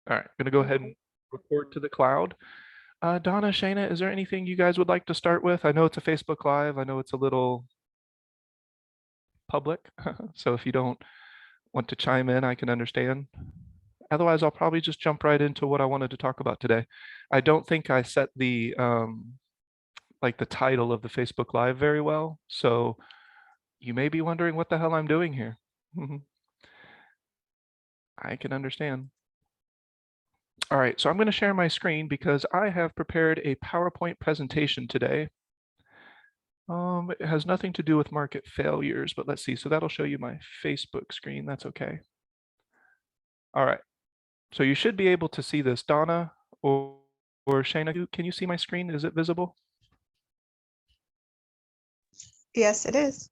All right, I'm gonna go ahead and report to the cloud. Donna, Shayna, is there anything you guys would like to start with? I know it's a Facebook Live. I know it's a little public, so if you don't want to chime in, I can understand. Otherwise, I'll probably just jump right into what I wanted to talk about today. I don't think I set the like the title of the Facebook Live very well, so you may be wondering what the hell I'm doing here. I can understand. All right, so I'm going to share my screen because I have prepared a PowerPoint presentation today. It has nothing to do with market failures, but let's see. So that'll show you my Facebook screen. That's okay. All right. So you should be able to see this. Donna or Shayna, can you see my screen? Is it visible? Yes, it is.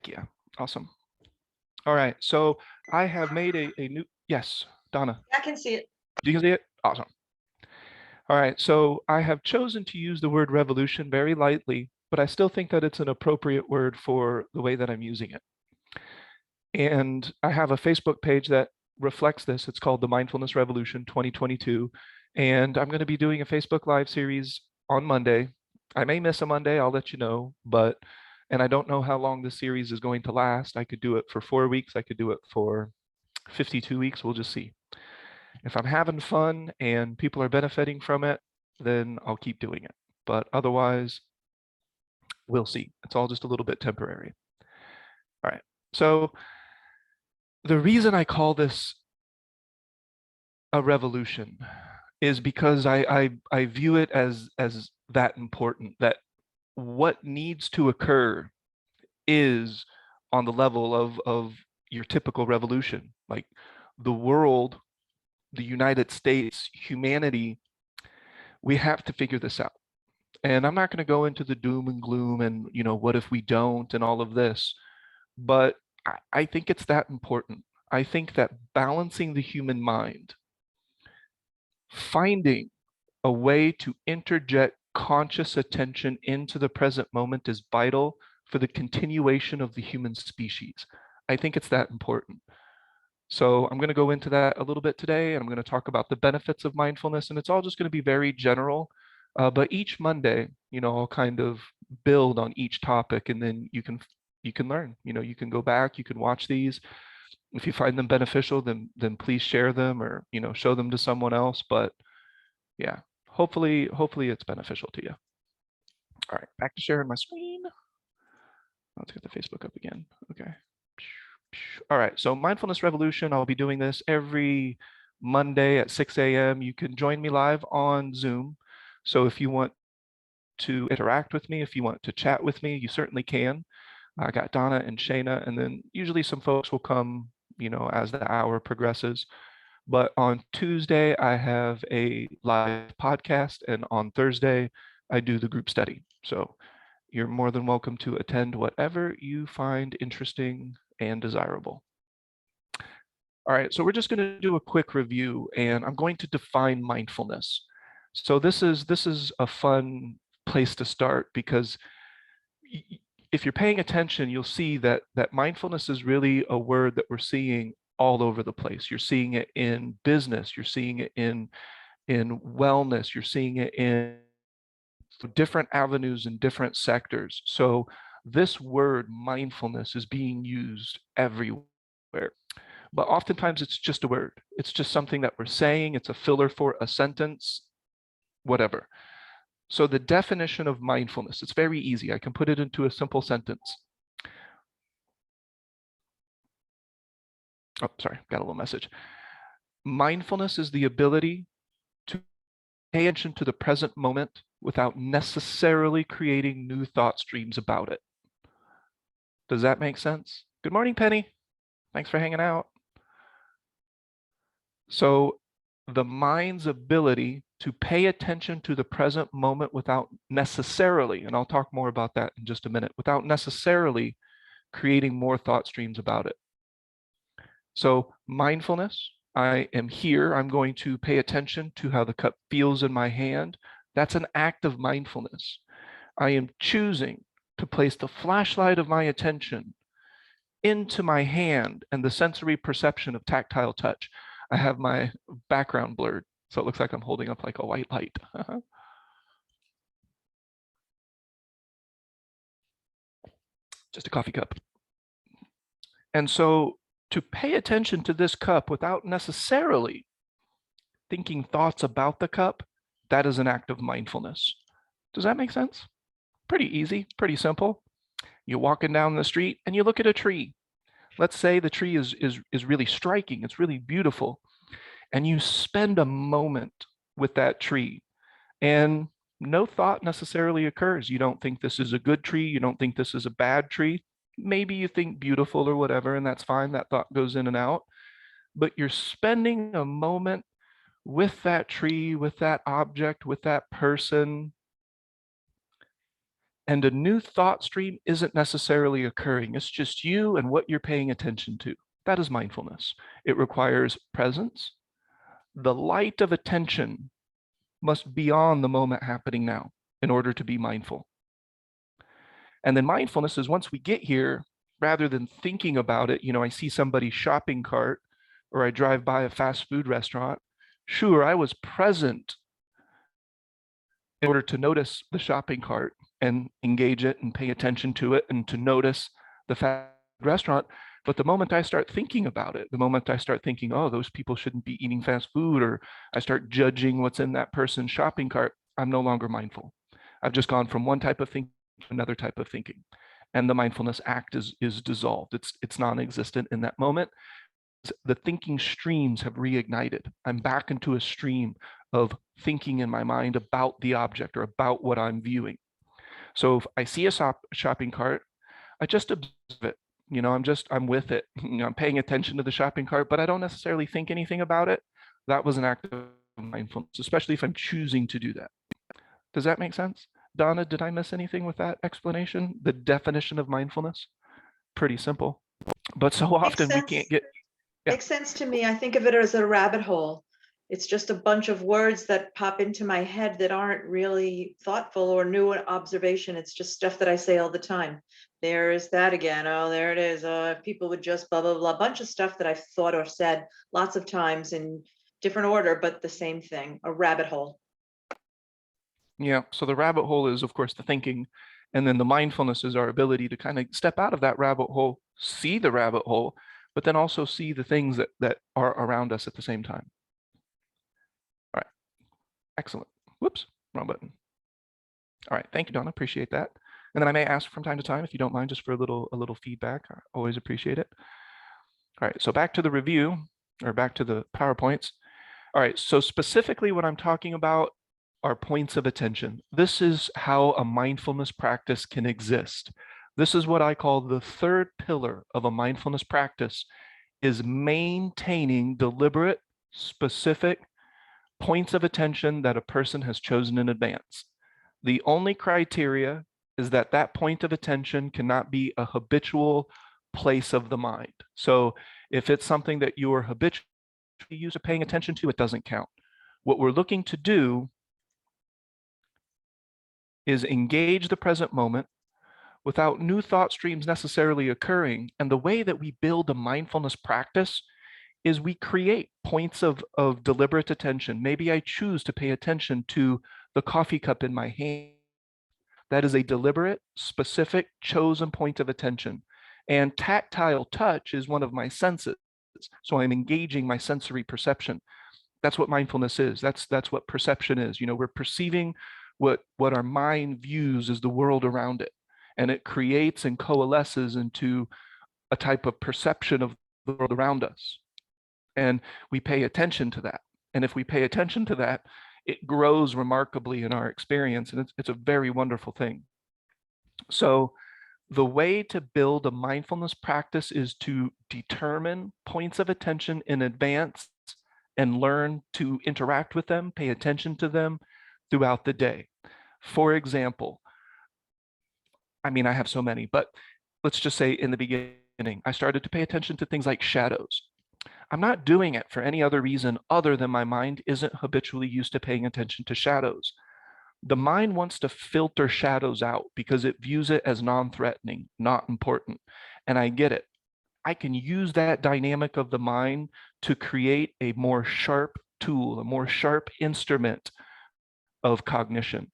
Yeah, awesome. All right, so I have made a new, yes, Donna. I can see it. You can see it? Awesome. All right, so I have chosen to use the word revolution very lightly, but I still think that it's an appropriate word for the way that I'm using it. And I have a Facebook page that reflects this. It's called the Mindfulness Revolution 2022. And I'm going to be doing a Facebook Live series on Monday. I may miss a Monday, I'll let you know, and I don't know how long the series is going to last. I could do it for 4 weeks. I could do it for 52 weeks. We'll just see. If I'm having fun and people are benefiting from it, then I'll keep doing it. But otherwise, we'll see. It's all just a little bit temporary. All right. So the reason I call this a revolution is because I view it as that important, that what needs to occur is on the level of your typical revolution. Like the world, the United States, humanity, we have to figure this out. And I'm not going to go into the doom and gloom and, you know, what if we don't and all of this, but I think it's that important. I think that balancing the human mind, finding a way to interject conscious attention into the present moment is vital for the continuation of the human species. I think it's that important. So I'm going to go into that a little bit today, and I'm going to talk about the benefits of mindfulness, and it's all just going to be very general. But each Monday, you know, I'll kind of build on each topic, and then you can learn. You know, you can go back, you can watch these. If you find them beneficial, then please share them or, you know, show them to someone else. But yeah, hopefully it's beneficial to you. All right, back to sharing my screen. Let's get the Facebook up again. Okay. All right, so Mindfulness Revolution, I'll be doing this every Monday at 6 a.m. You can join me live on Zoom. So if you want to interact with me, if you want to chat with me, you certainly can. I got Donna and Shayna, and then usually some folks will come, you know, as the hour progresses. But on Tuesday, I have a live podcast, and on Thursday, I do the group study. So you're more than welcome to attend whatever you find interesting and desirable. All right, so we're just going to do a quick review, and I'm going to define mindfulness. So this is a fun place to start because if you're paying attention, you'll see that mindfulness is really a word that we're seeing all over the place. You're seeing it in business, you're seeing it in wellness, you're seeing it in different avenues in different sectors. So this word mindfulness is being used everywhere. But oftentimes it's just a word. It's just something that we're saying. It's a filler for a sentence, whatever. So the definition of mindfulness, it's very easy. I can put it into a simple sentence. Oh, sorry, got a little message. Mindfulness is the ability to pay attention to the present moment without necessarily creating new thought streams about it. Does that make sense? Good morning, Penny. Thanks for hanging out. So the mind's ability to pay attention to the present moment without necessarily, and I'll talk more about that in just a minute, without necessarily creating more thought streams about it. So mindfulness, I am here, I'm going to pay attention to how the cup feels in my hand. That's an act of mindfulness. I am choosing to place the flashlight of my attention into my hand and the sensory perception of tactile touch. I have my background blurred, so it looks like I'm holding up like a white light. Just a coffee cup. And so to pay attention to this cup without necessarily thinking thoughts about the cup, that is an act of mindfulness. Does that make sense? Pretty easy, pretty simple. You're walking down the street and you look at a tree. Let's say the tree is really striking, it's really beautiful, and you spend a moment with that tree and no thought necessarily occurs. You don't think this is a good tree, you don't think this is a bad tree. Maybe you think beautiful or whatever, and that's fine, that thought goes in and out. But you're spending a moment with that tree, with that object, with that person, and a new thought stream isn't necessarily occurring. It's just you and what you're paying attention to. That is mindfulness. It requires presence. The light of attention must be on the moment happening now in order to be mindful. And then mindfulness is once we get here, rather than thinking about it, I see somebody's shopping cart or I drive by a fast food restaurant. Sure, I was present in order to notice the shopping cart and engage it and pay attention to it and to notice the fast food restaurant. But the moment I start thinking about it, the moment I start thinking, oh, those people shouldn't be eating fast food, or I start judging what's in that person's shopping cart, I'm no longer mindful. I've just gone from one type of thinking to another type of thinking. And the mindfulness act is dissolved. It's non-existent in that moment. The thinking streams have reignited. I'm back into a stream of thinking in my mind about the object or about what I'm viewing. So if I see a shopping cart, I just observe it. I'm with it. I'm paying attention to the shopping cart, but I don't necessarily think anything about it. That was an act of mindfulness, especially if I'm choosing to do that. Does that make sense? Donna, did I miss anything with that explanation? The definition of mindfulness? Pretty simple. But so Makes often we sense. can't get, yeah. Makes sense to me. I think of it as a rabbit hole. It's just a bunch of words that pop into my head that aren't really thoughtful or new observation. It's just stuff that I say all the time. There is that again. Oh, there it is. If people would just blah, blah, blah. A bunch of stuff that I've thought or said lots of times in different order, but the same thing, a rabbit hole. Yeah, so the rabbit hole is, of course, the thinking. And then the mindfulness is our ability to kind of step out of that rabbit hole, see the rabbit hole, but then also see the things that are around us at the same time. All right, excellent. Whoops, wrong button. All right, thank you, Donna, appreciate that. And then I may ask from time to time, if you don't mind, just for a little feedback. I always appreciate it. All right, so back to the review, or back to the PowerPoints. All right, so specifically what I'm talking about are points of attention. This is how a mindfulness practice can exist. This is what I call the third pillar of a mindfulness practice, is maintaining deliberate, specific points of attention that a person has chosen in advance. The only criteria is that that point of attention cannot be a habitual place of the mind. So if it's something that you are habitually used to paying attention to, it doesn't count. What we're looking to do is engage the present moment without new thought streams necessarily occurring. And the way that we build a mindfulness practice is we create points of deliberate attention. Maybe I choose to pay attention to the coffee cup in my hand. That is a deliberate, specific, chosen point of attention. And tactile touch is one of my senses. So I'm engaging my sensory perception. That's what mindfulness is. That's what perception is. We're perceiving what our mind views as the world around it. And it creates and coalesces into a type of perception of the world around us. And we pay attention to that. And if we pay attention to that, it grows remarkably in our experience. And it's a very wonderful thing. So the way to build a mindfulness practice is to determine points of attention in advance and learn to interact with them, pay attention to them throughout the day. For example, I have so many, but let's just say in the beginning, I started to pay attention to things like shadows. I'm not doing it for any other reason other than my mind isn't habitually used to paying attention to shadows. The mind wants to filter shadows out because it views it as non-threatening, not important. And I get it. I can use that dynamic of the mind to create a more sharp tool, a more sharp instrument of cognition.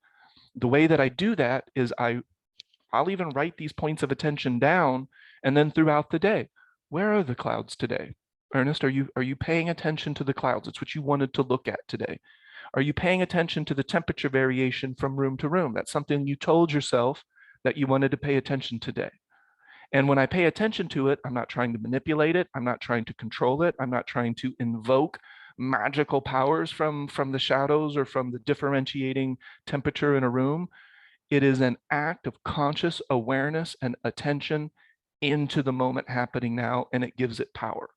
The way that I do that is I'll even write these points of attention down, and then throughout the day, where are the clouds today? Ernest, are you paying attention to the clouds? It's what you wanted to look at today. Are you paying attention to the temperature variation from room to room? That's something you told yourself that you wanted to pay attention today. And when I pay attention to it, I'm not trying to manipulate it. I'm not trying to control it. I'm not trying to invoke magical powers from the shadows or from the differentiating temperature in a room. It is an act of conscious awareness and attention into the moment happening now, and it gives it power.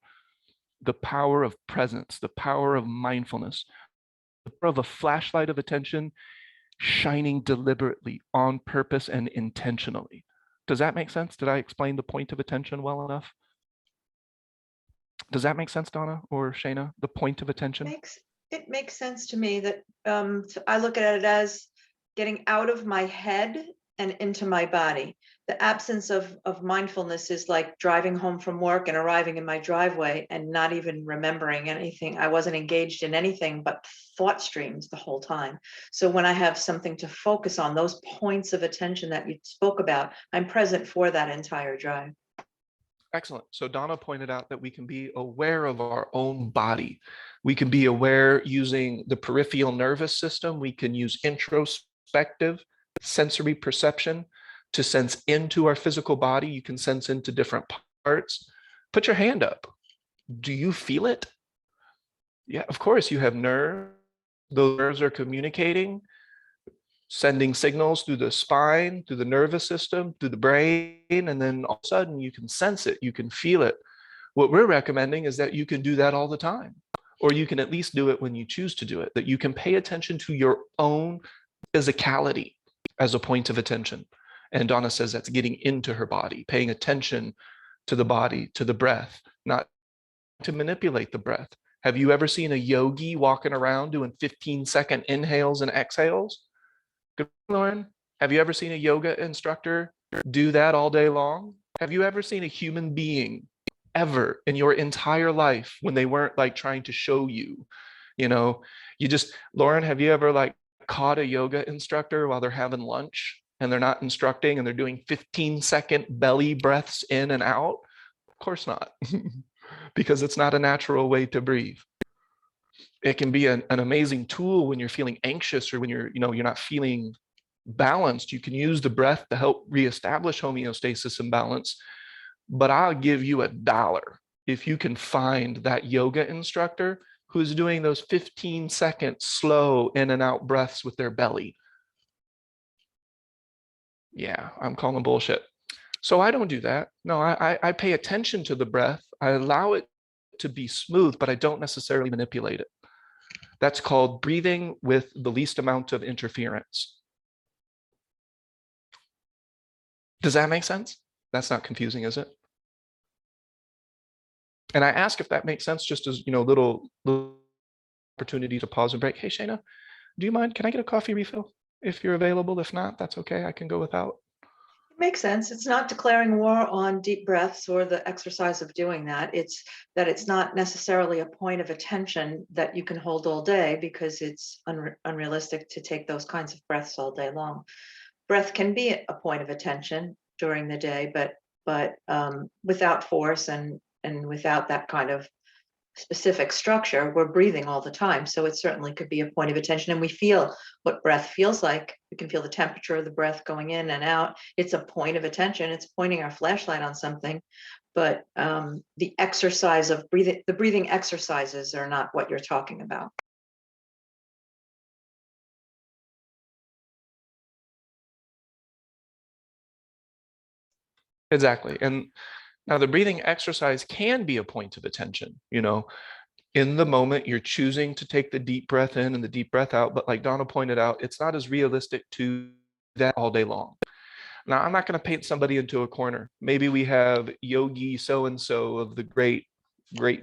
The power of presence, the power of mindfulness, the power of a flashlight of attention shining deliberately on purpose and intentionally. Does that make sense? Did I explain the point of attention well enough? Does that make sense, Donna or Shayna? The point of attention? It makes sense to me that so I look at it as getting out of my head and into my body. The absence of mindfulness is like driving home from work and arriving in my driveway and not even remembering anything. I wasn't engaged in anything but thought streams the whole time. So when I have something to focus on, those points of attention that you spoke about, I'm present for that entire drive. Excellent. So Donna pointed out that we can be aware of our own body. We can be aware using the peripheral nervous system. We can use introspective sensory perception to sense into our physical body. You can sense into different parts. Put your hand up. Do you feel it? Yeah, of course you have nerves. Those nerves are communicating, sending signals through the spine, through the nervous system, through the brain, and then all of a sudden you can sense it, you can feel it. What we're recommending is that you can do that all the time, or you can at least do it when you choose to do it, that you can pay attention to your own physicality as a point of attention. And Donna says that's getting into her body, paying attention to the body, to the breath, not to manipulate the breath. Have you ever seen a yogi walking around doing 15-second inhales and exhales? Good, Lauren. Have you ever seen a yoga instructor do that all day long? Have you ever seen a human being ever in your entire life when they weren't like trying to show you, Lauren, have you ever like caught a yoga instructor while they're having lunch and they're not instructing and they're doing 15-second belly breaths in and out? Of course not, because it's not a natural way to breathe. It can be an amazing tool when you're feeling anxious or when you're not feeling balanced. You can use the breath to help reestablish homeostasis and balance. But I'll give you $1 if you can find that yoga instructor who's doing those 15-second slow in and out breaths with their belly. Yeah, I'm calling bullshit. So I don't do that. No, I pay attention to the breath. I allow it to be smooth, but I don't necessarily manipulate it. That's called breathing with the least amount of interference. Does that make sense? That's not confusing, is it? And I ask if that makes sense, just as little opportunity to pause and break. Hey, Shayna, do you mind? Can I get a coffee refill if you're available? If not, that's okay. I can go without. Makes sense. It's not declaring war on deep breaths or the exercise of doing that. It's that it's not necessarily a point of attention that you can hold all day, because it's unrealistic to take those kinds of breaths all day long. Breath can be a point of attention during the day, but without force and without that kind of specific structure, we're breathing all the time. So it certainly could be a point of attention, and we feel what breath feels like. We can feel the temperature of the breath going in and out. It's a point of attention. It's pointing our flashlight on something. But the exercise of breathing, the breathing exercises are not what you're talking about. Exactly. And now the breathing exercise can be a point of attention. In the moment, you're choosing to take the deep breath in and the deep breath out. But like Donna pointed out, it's not as realistic to do that all day long. Now, I'm not going to paint somebody into a corner. Maybe we have yogi so-and-so of the great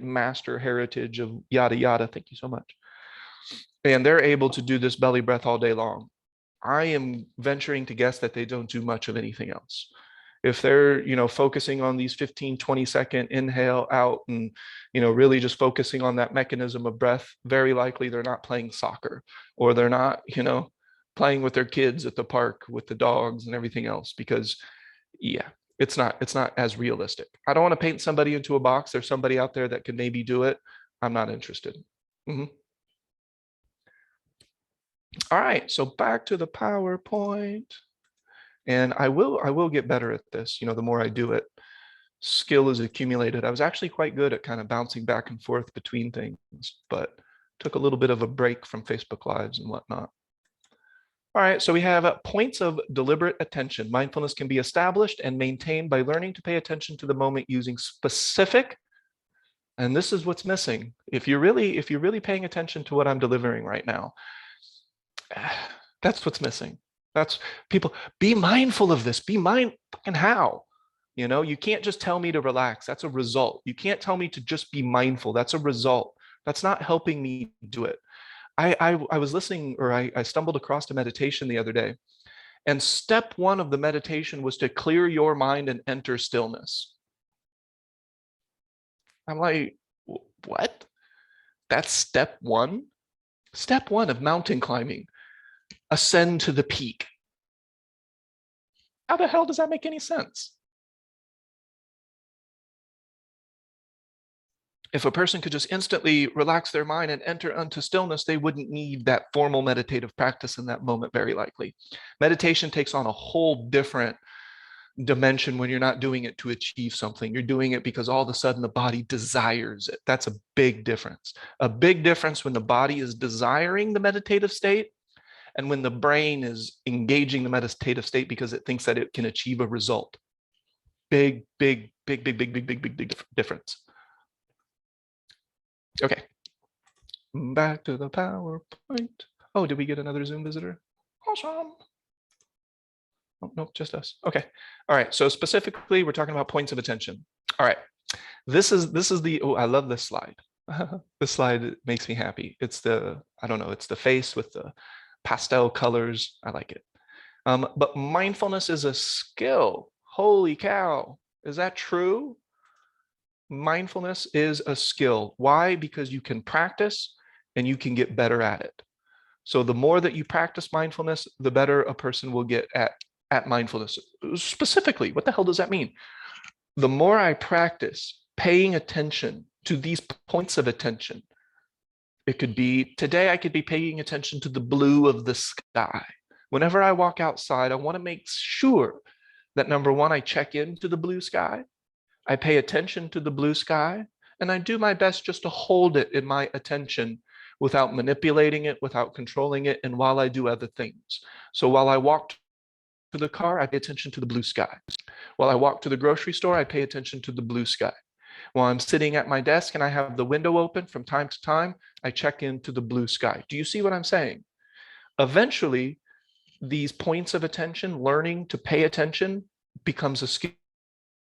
master heritage of yada, yada. Thank you so much. And they're able to do this belly breath all day long. I am venturing to guess that they don't do much of anything else. if they're, focusing on these 15, 20-second inhale out and, really just focusing on that mechanism of breath, very likely they're not playing soccer, or they're not, playing with their kids at the park with the dogs and everything else, because yeah, it's not as realistic. I don't want to paint somebody into a box. There's somebody out there that can maybe do it. I'm not interested. Mhm. All right, so back to the PowerPoint. And I will get better at this, the more I do it. Skill is accumulated. I was actually quite good at kind of bouncing back and forth between things, but took a little bit of a break from Facebook Lives and whatnot. All right, so we have points of deliberate attention. Mindfulness can be established and maintained by learning to pay attention to the moment using specific, and this is what's missing. If you're really paying attention to what I'm delivering right now, that's what's missing. That's people, be mindful of this. Be mindful. And how? You can't just tell me to relax. That's a result. You can't tell me to just be mindful. That's a result. That's not helping me do it. I was listening, or I stumbled across a meditation the other day, and step one of the meditation was to clear your mind and enter stillness. I'm like, what? That's step one? Step one of mountain climbing. Ascend to the peak. How the hell does that make any sense? If a person could just instantly relax their mind and enter into stillness, they wouldn't need that formal meditative practice in that moment, very likely. Meditation takes on a whole different dimension when you're not doing it to achieve something. You're doing it because all of a sudden the body desires it. That's a big difference. A big difference when the body is desiring the meditative state and when the brain is engaging the meditative state because it thinks that it can achieve a result. Big difference. Okay, back to the PowerPoint. Oh, did we get another Zoom visitor? Awesome. Oh, nope, just us. Okay. All right. So specifically, we're talking about points of attention. All right. This is the, oh, I love this slide. This slide makes me happy. It's the, I don't know, it's the face with the pastel colors. I like it. But mindfulness is a skill. Holy cow. Is that true? Mindfulness is a skill. Why? Because you can practice and you can get better at it. So the more that you practice mindfulness, the better a person will get at mindfulness. Specifically, what the hell does that mean? The more I practice paying attention to these points of attention, it could be today, I could be paying attention to the blue of the sky. Whenever I walk outside, I want to make sure that number one, I check into the blue sky. I pay attention to the blue sky, and I do my best just to hold it in my attention without manipulating it, without controlling it, and while I do other things. So while I walk to the car, I pay attention to the blue sky. While I walk to the grocery store, I pay attention to the blue sky. While I'm sitting at my desk and I have the window open from time to time, I check into the blue sky. Do you see what I'm saying? Eventually, these points of attention, learning to pay attention, becomes a skill.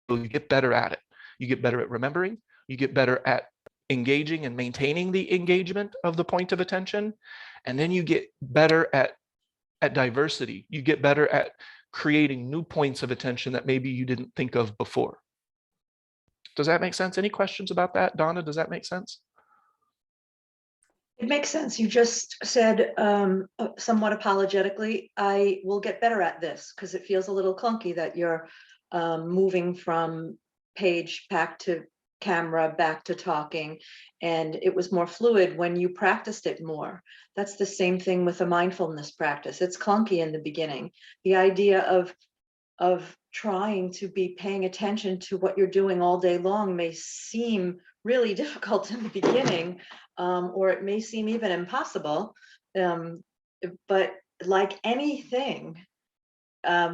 You get better at it. You get better at remembering. You get better at engaging and maintaining the engagement of the point of attention. And then you get better at diversity. You get better at creating new points of attention that maybe you didn't think of before. Does that make sense? Any questions about that? Donna, does that make sense? It makes sense. You just said somewhat apologetically, I will get better at this because it feels a little clunky that you're moving from page back to camera, back to talking, and it was more fluid when you practiced it more. That's the same thing with a mindfulness practice. It's clunky in the beginning. The idea of trying to be paying attention to what you're doing all day long may seem really difficult in the beginning, or it may seem even impossible. But like anything,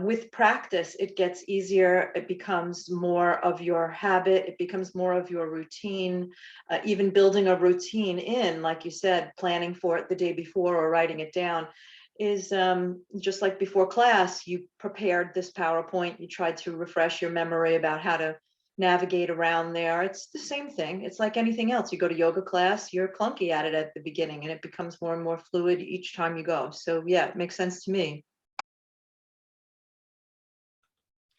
with practice, it gets easier. It becomes more of your habit. It becomes more of your routine. Even building a routine in, like you said, planning for it the day before or writing it down is just like before class, you prepared this PowerPoint, you tried to refresh your memory about how to navigate around there. It's the same thing. It's like anything else. You go to yoga class, you're clunky at it at the beginning, and it becomes more and more fluid each time you go. So yeah, it makes sense to me.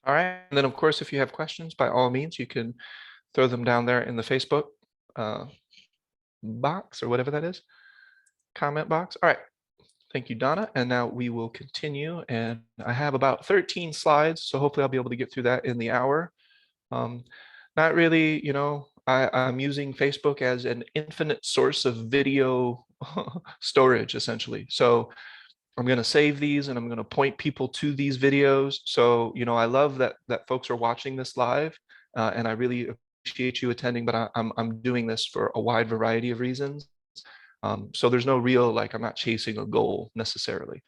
All right. And then, of course, if you have questions, by all means, you can throw them down there in the Facebook box or whatever that is, comment box. All right. Thank you, Donna. And now we will continue. And I have about 13 slides, so hopefully I'll be able to get through that in the hour. Um, Not really, I'm using Facebook as an infinite source of video storage, essentially. So I'm going to save these and I'm going to point people to these videos. So, I love that folks are watching this live, and I really appreciate you attending, but I'm doing this for a wide variety of reasons. So there's no real, like, I'm not chasing a goal necessarily,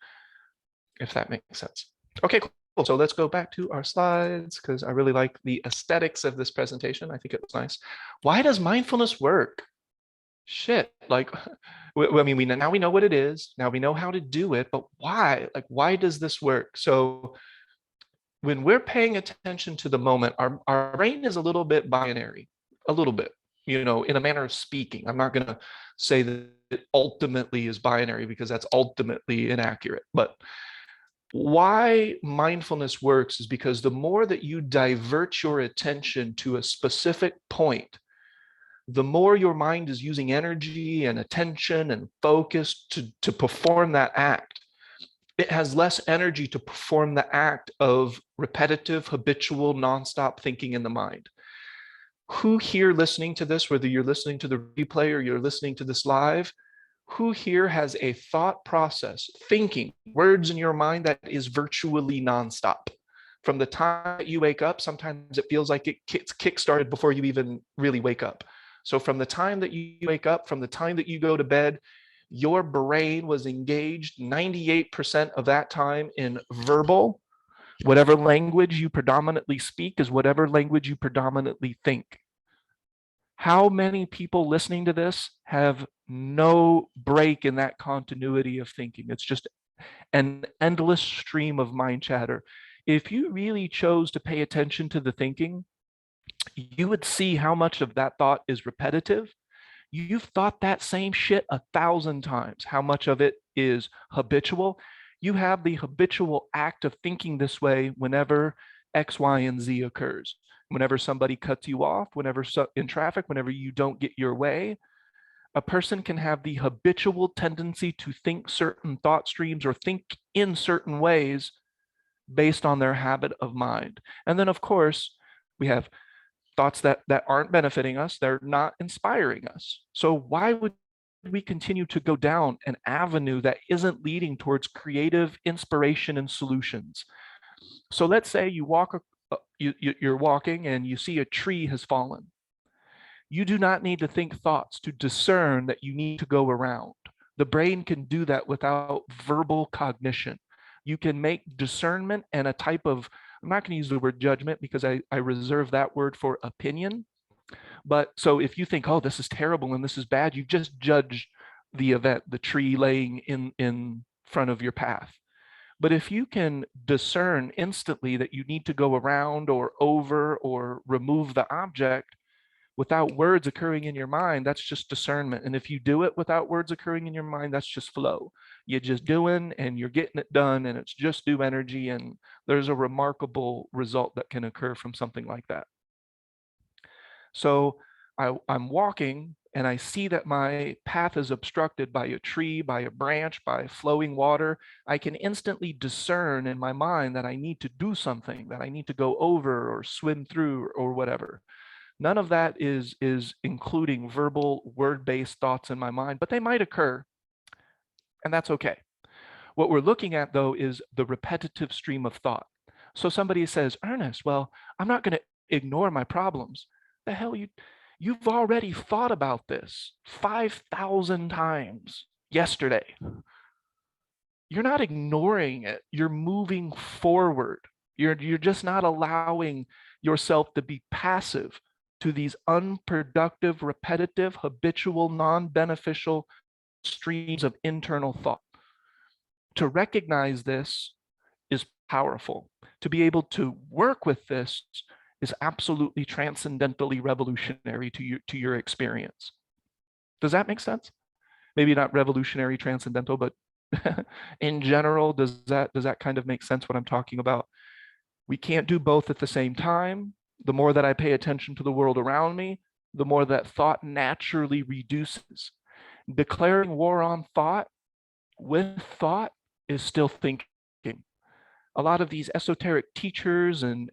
if that makes sense. Okay, cool. So let's go back to our slides because I really like the aesthetics of this presentation. I think it was nice. Why does mindfulness work? Shit, like, I mean, now we know what it is. Now we know how to do it, but why? Like, why does this work? So when we're paying attention to the moment, our brain is a little bit binary, a little bit, in a manner of speaking. I'm not going to say that it ultimately is binary because that's ultimately inaccurate. But why mindfulness works is because the more that you divert your attention to a specific point, the more your mind is using energy and attention and focus to perform that act. It has less energy to perform the act of repetitive, habitual, nonstop thinking in the mind. Who here listening to this, whether you're listening to the replay or you're listening to this live, who here has a thought process, thinking, words in your mind that is virtually nonstop? From the time that you wake up, sometimes it feels like it's kick-started before you even really wake up. So from the time that you wake up, from the time that you go to bed, your brain was engaged 98% of that time in verbal. Whatever language you predominantly speak is whatever language you predominantly think. How many people listening to this have no break in that continuity of thinking? It's just an endless stream of mind chatter. If you really chose to pay attention to the thinking, you would see how much of that thought is repetitive. You've thought that same shit 1,000 times. How much of it is habitual? You have the habitual act of thinking this way whenever X, Y, and Z occurs. Whenever somebody cuts you off, whenever in traffic, whenever you don't get your way, a person can have the habitual tendency to think certain thought streams or think in certain ways based on their habit of mind. And then, of course, we have thoughts that aren't benefiting us, they're not inspiring us. So why would we continue to go down an avenue that isn't leading towards creative inspiration and solutions? So let's say you walk, you're walking and you see a tree has fallen. You do not need to think thoughts to discern that you need to go around. The brain can do that without verbal cognition. You can make discernment and a type of, I'm not going to use the word judgment because I reserve that word for opinion. But so if you think, oh, this is terrible and this is bad, you just judge the event, the tree laying in front of your path. But if you can discern instantly that you need to go around or over or remove the object without words occurring in your mind, that's just discernment. And if you do it without words occurring in your mind, that's just flow. You're just doing and you're getting it done, and it's just due energy. And there's a remarkable result that can occur from something like that. So I'm walking and I see that my path is obstructed by a tree, by a branch, by flowing water. I can instantly discern in my mind that I need to do something, that I need to go over or swim through or whatever. None of that is including verbal word-based thoughts in my mind, but they might occur, and that's okay. What we're looking at, though, is the repetitive stream of thought. So somebody says, Ernest, well, I'm not going to ignore my problems. The hell, you've already thought about this 5,000 times yesterday. You're not ignoring it. You're moving forward. You're just not allowing yourself to be passive to these unproductive, repetitive, habitual, non-beneficial streams of internal thought. To recognize this is powerful. To be able to work with this is absolutely transcendentally revolutionary to your experience. Does that make sense? Maybe not revolutionary, transcendental, but in general, does that kind of make sense what I'm talking about? We can't do both at the same time. The more that I pay attention to the world around me, the more that thought naturally reduces. Declaring war on thought with thought is still thinking. A lot of these esoteric teachers and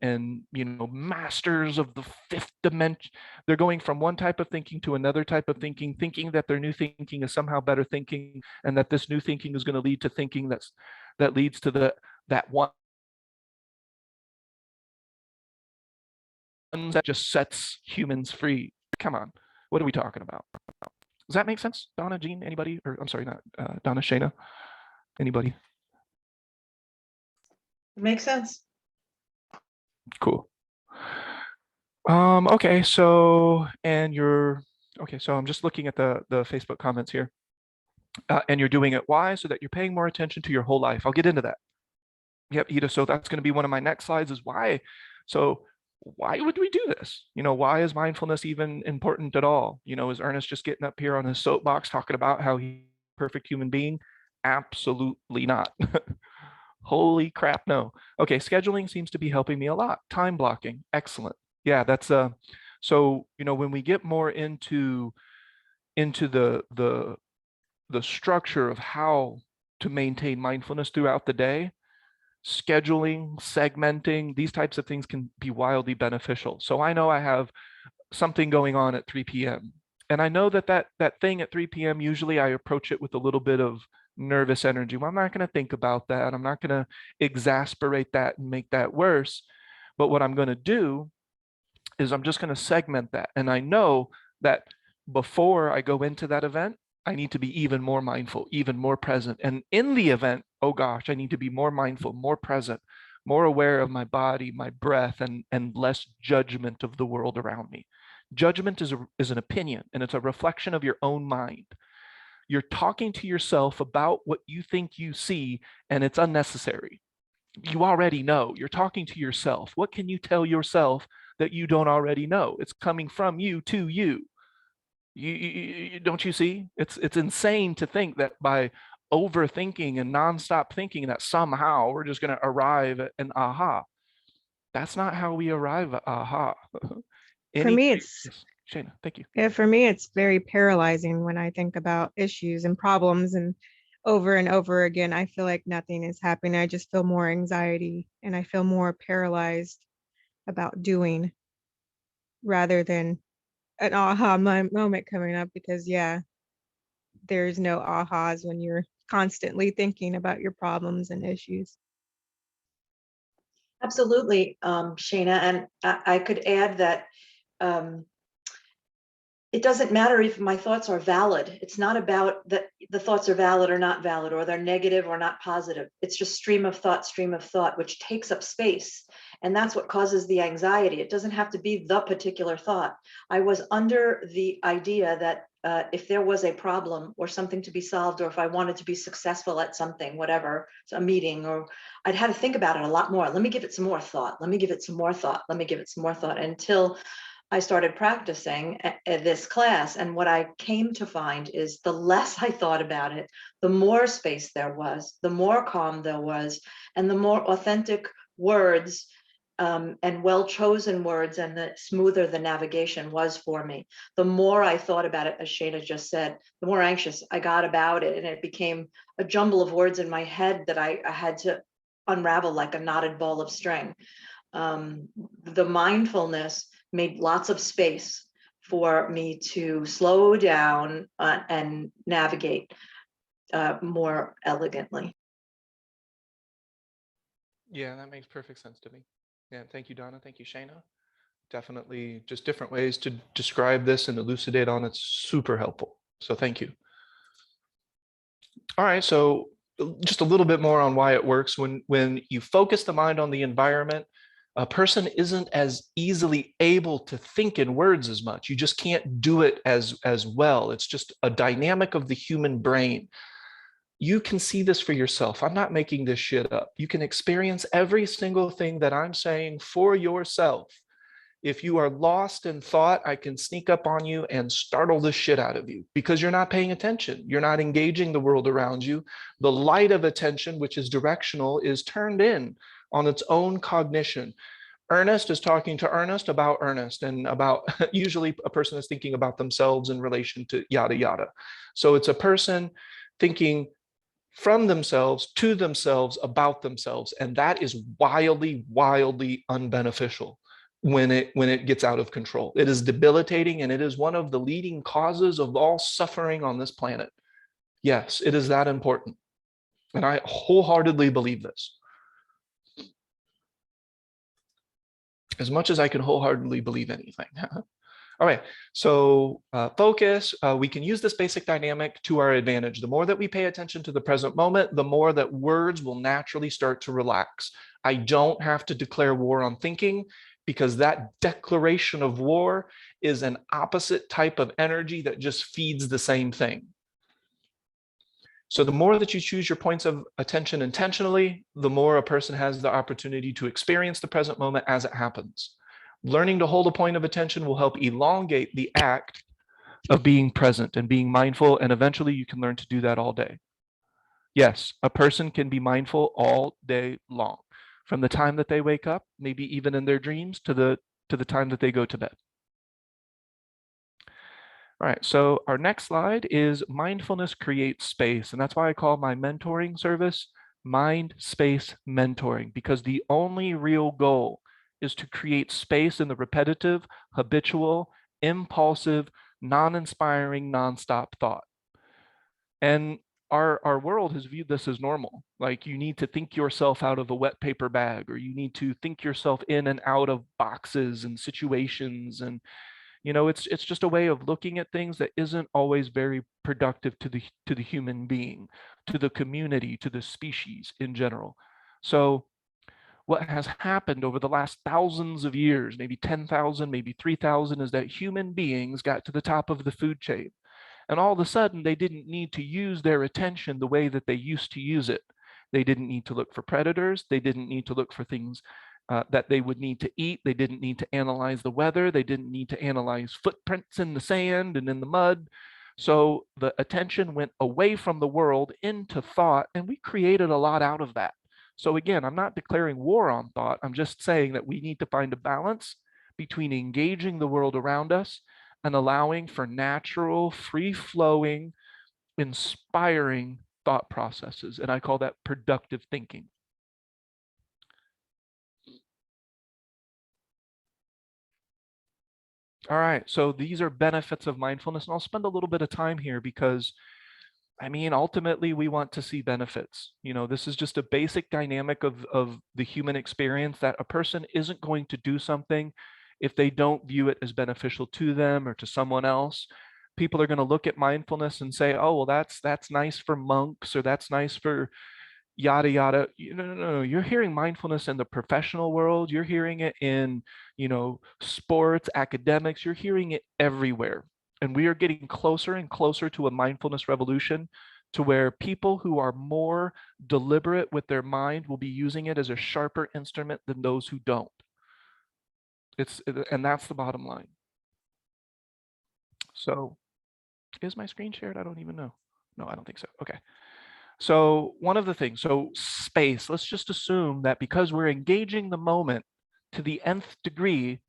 masters of the fifth dimension, they're going from one type of thinking to another type of thinking, thinking that their new thinking is somehow better thinking, and that this new thinking is going to lead to thinking that leads to that one that just sets humans free. Come on, what are we talking about? Does that make sense, Donna, Jean, anybody? Or I'm sorry, not Donna, Shayna, anybody? Makes sense. Cool. Okay, so so I'm just looking at the Facebook comments here. And you're doing it why? So that you're paying more attention to your whole life. I'll get into that. Yep, Ida. So that's going to be one of my next slides is why. So why would we do this? Why is mindfulness even important at all? Is Ernest just getting up here on his soapbox talking about how he's a perfect human being? Absolutely not. Holy crap, no. Okay, scheduling seems to be helping me a lot. Time blocking, excellent. Yeah, that's so when we get more into the structure of how to maintain mindfulness throughout the day, scheduling, segmenting, these types of things can be wildly beneficial. So I know I have something going on at 3 p.m. And I know that thing at 3 p.m., usually I approach it with a little bit of nervous energy. Well, I'm not going to think about that. I'm not going to exasperate that and make that worse. But what I'm going to do is I'm just going to segment that. And I know that before I go into that event, I need to be even more mindful, even more present. And in the event, oh gosh, I need to be more mindful, more present, more aware of my body, my breath, and less judgment of the world around me. Judgment is an opinion, and it's a reflection of your own mind. You're talking to yourself about what you think you see, and it's unnecessary. You already know. You're talking to yourself. What can you tell yourself that you don't already know? It's coming from you to you. Don't you see? It's insane to think that by overthinking and nonstop thinking that somehow we're just going to arrive at an aha. That's not how we arrive at aha. For me, it's Yes, Shayna, thank you. Yeah, for me, it's very paralyzing when I think about issues and problems and over again, I feel like nothing is happening. I just feel more anxiety and I feel more paralyzed about doing rather than an aha moment coming up because yeah, there's no ahas when you're constantly thinking about your problems and issues. Absolutely, Shayna. And I could add that it doesn't matter if my thoughts are valid. It's not about that the thoughts are valid or not valid, or they're negative or not positive. It's just stream of thought, which takes up space. And that's what causes the anxiety. It doesn't have to be the particular thought. I was under the idea that if there was a problem or something to be solved, or if I wanted to be successful at something, whatever, a meeting, or I'd had to think about it a lot more. Let me give it some more thought. Let me give it some more thought. Let me give it some more thought until I started practicing at this class. And what I came to find is the less I thought about it, the more space there was, the more calm there was, and the more authentic words and well-chosen words, and the smoother the navigation was for me. The more I thought about it, as Shayna just said, the more anxious I got about it. And it became a jumble of words in my head that I had to unravel like a knotted ball of string. The mindfulness made lots of space for me to slow down and navigate more elegantly. Yeah, that makes perfect sense to me. Yeah, thank you, Donna. Thank you, Shayna. Definitely just different ways to describe this and elucidate on it's super helpful. So thank you. All right, so just a little bit more on why it works. When you focus the mind on the environment, a person isn't as easily able to think in words as much. You just can't do it as well. It's just a dynamic of the human brain. You can see this for yourself. I'm not making this shit up. You can experience every single thing that I'm saying for yourself. If you are lost in thought, I can sneak up on you and startle the shit out of you because you're not paying attention. You're not engaging the world around you. The light of attention, which is directional, is turned in on its own cognition. Ernest is talking to Ernest about Ernest and about, usually a person is thinking about themselves in relation to yada, yada. So it's a person thinking from themselves to themselves about themselves. And that is wildly, wildly unbeneficial when it gets out of control. It is debilitating, and it is one of the leading causes of all suffering on this planet. Yes, it is that important. And I wholeheartedly believe this. As much as I can wholeheartedly believe anything. All right, so focus, we can use this basic dynamic to our advantage. The more that we pay attention to the present moment, the more that words will naturally start to relax. I don't have to declare war on thinking, because that declaration of war is an opposite type of energy that just feeds the same thing. So the more that you choose your points of attention intentionally, the more a person has the opportunity to experience the present moment as it happens. Learning to hold a point of attention will help elongate the act of being present and being mindful, and eventually you can learn to do that all day. Yes, a person can be mindful all day long, from the time that they wake up, maybe even in their dreams, to the time that they go to bed. All right, so our next slide is mindfulness creates space, and that's why I call my mentoring service Mind Space Mentoring, because the only real goal is to create space in the repetitive, habitual, impulsive, non-inspiring, non-stop thought. And our world has viewed this as normal. Like, you need to think yourself out of a wet paper bag, or you need to think yourself in and out of boxes and situations. And it's just a way of looking at things that isn't always very productive to the human being, to the community, to the species in general. So what has happened over the last thousands of years, maybe 10,000, maybe 3,000, is that human beings got to the top of the food chain. And all of a sudden, they didn't need to use their attention the way that they used to use it. They didn't need to look for predators. They didn't need to look for things that they would need to eat. They didn't need to analyze the weather. They didn't need to analyze footprints in the sand and in the mud. So the attention went away from the world into thought, and we created a lot out of that. So again, I'm not declaring war on thought. I'm just saying that we need to find a balance between engaging the world around us and allowing for natural, free-flowing, inspiring thought processes. And I call that productive thinking. All right, so these are benefits of mindfulness, and I'll spend a little bit of time here because, I mean, ultimately we want to see benefits. This is just a basic dynamic of the human experience, that a person isn't going to do something if they don't view it as beneficial to them or to someone else. People are going to look at mindfulness and say, oh, well, that's nice for monks, or that's nice for yada yada. No. You're hearing mindfulness in the professional world. You're hearing it in, sports, academics. You're hearing it everywhere. And we are getting closer and closer to a mindfulness revolution, to where people who are more deliberate with their mind will be using it as a sharper instrument than those who don't. And that's the bottom line. So is my screen shared? I don't even know. No, I don't think so. Okay. So one of the things, so space, let's just assume that because we're engaging the moment to the nth degree,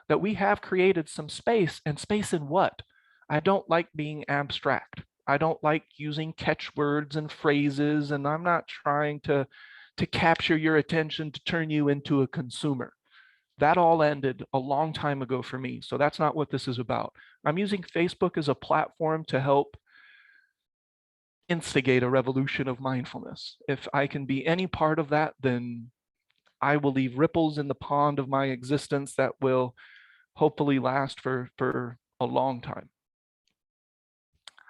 that we have created some space. And space in what? I don't like being abstract. I don't like using catchwords and phrases, and I'm not trying to capture your attention to turn you into a consumer. That all ended a long time ago for me. So that's not what this is about. I'm using Facebook as a platform to help instigate a revolution of mindfulness. If I can be any part of that, then I will leave ripples in the pond of my existence that will hopefully last for a long time.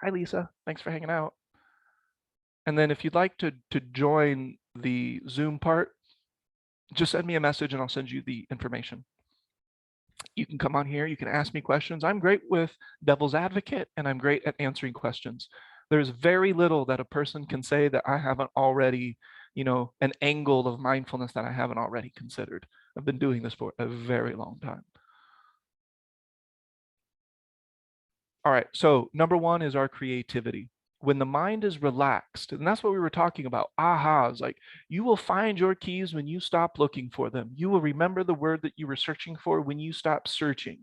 Hi, Lisa. Thanks for hanging out. And then if you'd like to join the Zoom part, just send me a message and I'll send you the information. You can come on here, you can ask me questions. I'm great with devil's advocate, and I'm great at answering questions. There's very little that a person can say that I haven't already, an angle of mindfulness that I haven't already considered. I've been doing this for a very long time. All right, so number one is our creativity. when the mind is relaxed, and that's what we were talking about, ahas, like you will find your keys when you stop looking for them. You will remember the word that you were searching for when you stop searching.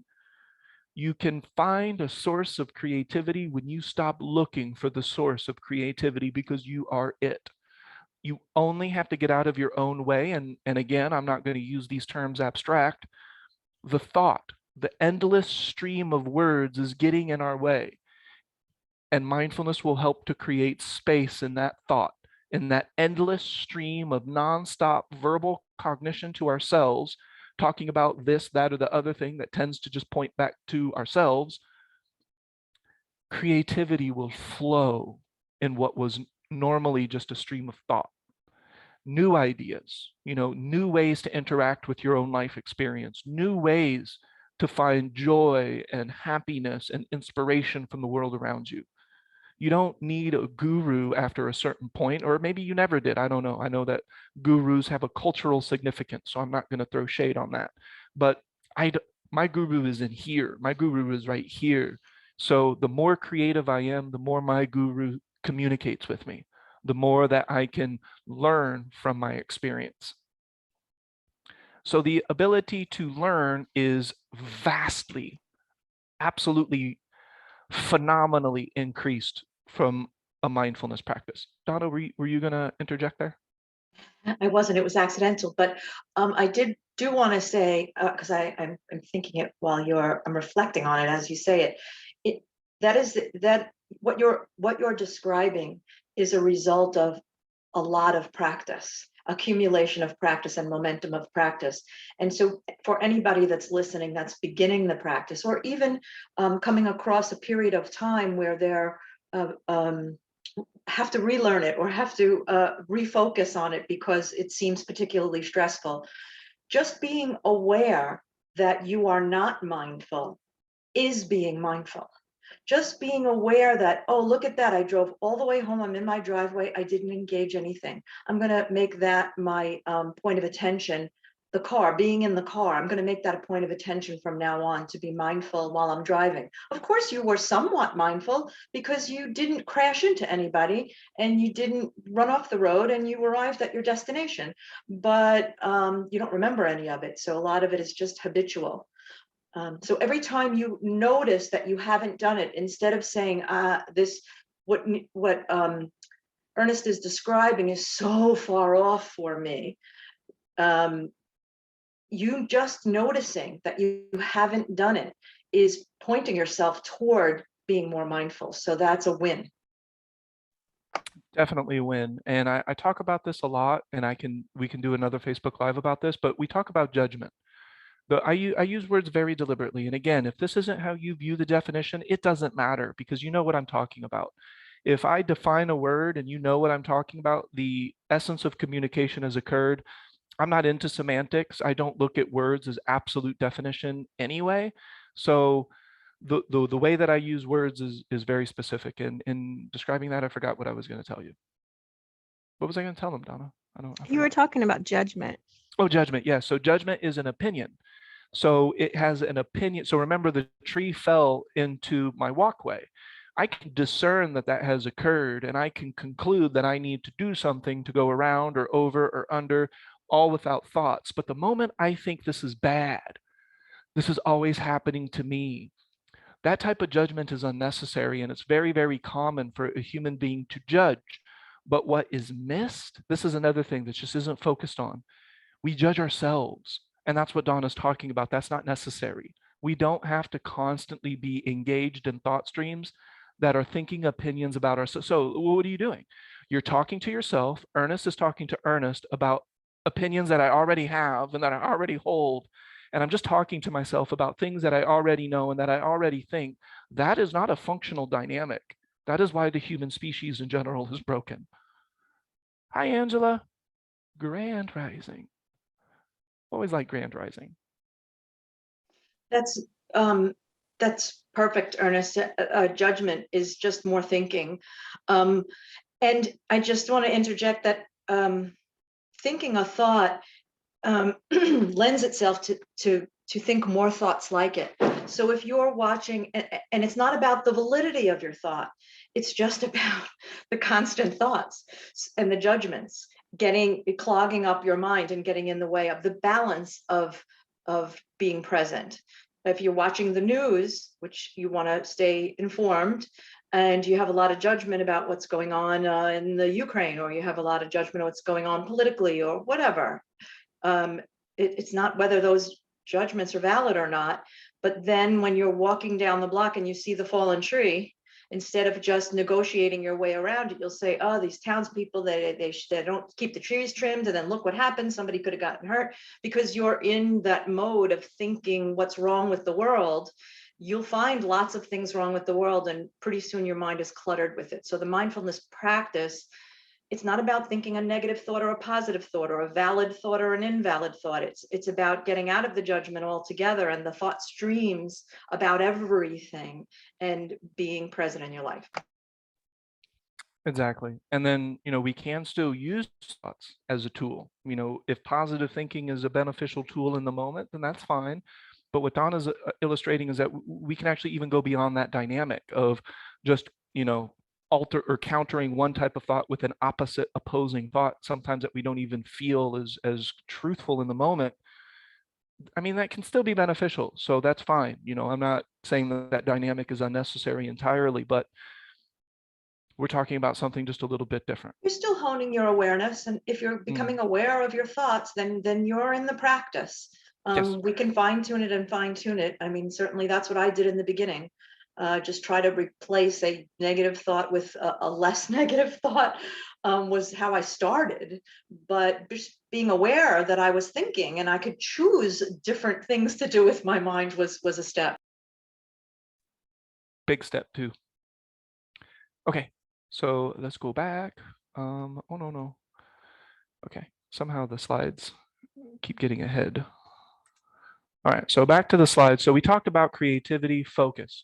You can find a source of creativity when you stop looking for the source of creativity, because you are it. You only have to get out of your own way. And again, I'm not going to use these terms abstract. The thought, the endless stream of words is getting in our way. And mindfulness will help to create space in that thought, in that endless stream of nonstop verbal cognition to ourselves, talking about this, that, or the other thing that tends to just point back to ourselves. Creativity will flow in what was normally just a stream of thought. New ideas, new ways to interact with your own life experience, new ways to find joy and happiness and inspiration from the world around you. You don't need a guru after a certain point, or maybe you never did. I don't know. I know that gurus have a cultural significance, so I'm not going to throw shade on that. But my guru is in here. My guru is right here. So the more creative I am, the more my guru communicates with me, the more that I can learn from my experience. So the ability to learn is vastly, absolutely phenomenally increased from a mindfulness practice. Donna, were you going to interject there? I wasn't, it was accidental, but I do want to say, because I'm thinking it while I'm reflecting on it as you say it, that what you're describing is a result of a lot of practice, accumulation of practice and momentum of practice. And so for anybody that's listening, that's beginning the practice, or even coming across a period of time where they're have to relearn it or have to refocus on it because it seems particularly stressful, just being aware that you are not mindful is being mindful. Just being aware that, oh, look at that, I drove all the way home, I'm in my driveway, I didn't engage anything. I'm going to make that my point of attention. The car, being in the car, I'm going to make that a point of attention from now on, to be mindful while I'm driving. Of course, you were somewhat mindful because you didn't crash into anybody and you didn't run off the road and you arrived at your destination, but you don't remember any of it. So a lot of it is just habitual. So every time you notice that you haven't done it, instead of saying, what Ernest is describing is so far off for me, you just noticing that you haven't done it is pointing yourself toward being more mindful. So that's a win. Definitely a win. And I talk about this a lot, and we can do another Facebook Live about this, but we talk about judgment. I use words very deliberately. And again, if this isn't how you view the definition, it doesn't matter, because you know what I'm talking about. If I define a word and you know what I'm talking about, the essence of communication has occurred. I'm not into semantics. I don't look at words as absolute definition anyway. So the way that I use words is very specific. And in describing that, I forgot what I was going to tell you. What was I going to tell them, Donna? You were talking about judgment. Oh, judgment. Yes. So judgment is an opinion. So it has an opinion. So remember, the tree fell into my walkway. I can discern that that has occurred, and I can conclude that I need to do something to go around or over or under, all without thoughts. But the moment I think this is bad, this is always happening to me, that type of judgment is unnecessary, and it's very, very common for a human being to judge. But what is missed, this is another thing that just isn't focused on. We judge ourselves. And that's what Donna's talking about. That's not necessary. We don't have to constantly be engaged in thought streams that are thinking opinions about ourselves. So what are you doing? You're talking to yourself. Ernest is talking to Ernest about opinions that I already have and that I already hold. And I'm just talking to myself about things that I already know and that I already think. That is not a functional dynamic. That is why the human species in general is broken. Hi, Angela. Grand rising. Always like grand rising. That's perfect, Ernest. Judgment is just more thinking. And I just want to interject that thinking a thought lends itself to think more thoughts like it. So if you're watching, and it's not about the validity of your thought, it's just about the constant thoughts and the judgments, clogging up your mind and getting in the way of the balance of being present. If you're watching the news, which you want to stay informed, and you have a lot of judgment about what's going on in the Ukraine, or you have a lot of judgment of what's going on politically or whatever, it's not whether those judgments are valid or not. But then when you're walking down the block and you see the fallen tree, instead of just negotiating your way around it, you'll say, oh, these townspeople, they don't keep the trees trimmed, and then look what happened, somebody could have gotten hurt. Because you're in that mode of thinking what's wrong with the world, you'll find lots of things wrong with the world, and pretty soon your mind is cluttered with it. So the mindfulness practice, it's not about thinking a negative thought or a positive thought or a valid thought or an invalid thought. It's about getting out of the judgment altogether and the thought streams about everything, and being present in your life. Exactly. And then, we can still use thoughts as a tool. If positive thinking is a beneficial tool in the moment, then that's fine. But what Donna's illustrating is that we can actually even go beyond that dynamic of just, alter or countering one type of thought with an opposite opposing thought, sometimes that we don't even feel as truthful in the moment. I mean, that can still be beneficial. So that's fine. I'm not saying that dynamic is unnecessary entirely, but we're talking about something just a little bit different. You're still honing your awareness, and if you're becoming aware of your thoughts, then you're in the practice. Yes. We can fine tune it and fine tune it. I mean, certainly that's what I did in the beginning. Just try to replace a negative thought with a less negative thought, was how I started. But just being aware that I was thinking and I could choose different things to do with my mind was a step. Big step too. Okay, so let's go back. Oh no. Okay, somehow the slides keep getting ahead. All right, so back to the slides. So we talked about creativity, focus.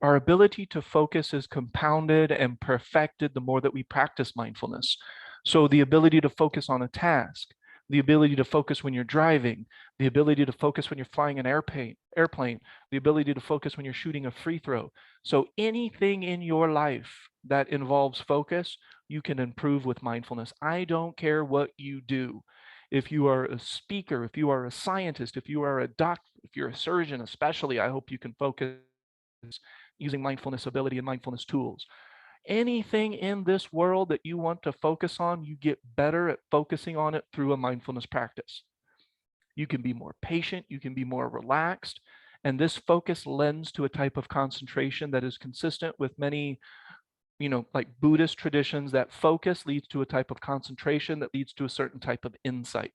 Our ability to focus is compounded and perfected the more that we practice mindfulness. So the ability to focus on a task, the ability to focus when you're driving, the ability to focus when you're flying an airplane, the ability to focus when you're shooting a free throw. So anything in your life that involves focus, you can improve with mindfulness. I don't care what you do. If you are a speaker, if you are a scientist, if you are a doctor, if you're a surgeon, especially, I hope you can focus using mindfulness ability and mindfulness tools. Anything in this world that you want to focus on, you get better at focusing on it through a mindfulness practice. You can be more patient, you can be more relaxed, and this focus lends to a type of concentration that is consistent with many, like Buddhist traditions, that focus leads to a type of concentration that leads to a certain type of insight.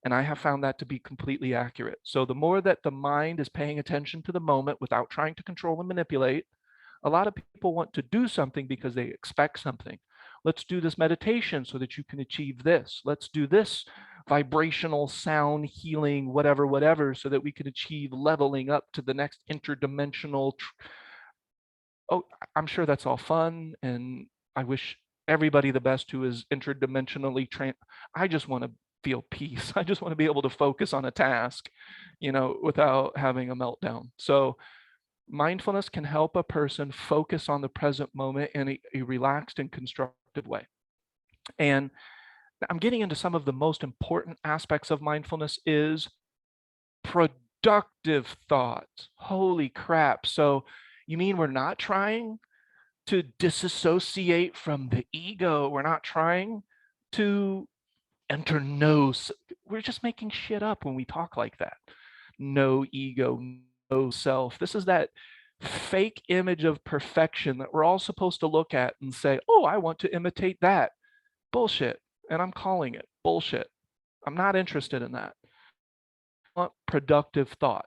And I have found that to be completely accurate. So the more that the mind is paying attention to the moment without trying to control and manipulate, a lot of people want to do something because they expect something. Let's do this meditation so that you can achieve this. Let's do this vibrational sound healing, whatever, so that we can achieve leveling up to the next interdimensional. Oh, I'm sure that's all fun. And I wish everybody the best who is interdimensionally trained. I just want to feel peace. I just want to be able to focus on a task, without having a meltdown. So mindfulness can help a person focus on the present moment in a relaxed and constructive way. And I'm getting into some of the most important aspects of mindfulness is productive thought. Holy crap. So you mean we're not trying to disassociate from the ego? We're not trying to enter we're just making shit up when we talk like that. No ego, no self. This is that fake image of perfection that we're all supposed to look at and say, oh, I want to imitate that. Bullshit. And I'm calling it bullshit. I'm not interested in that. I want productive thought.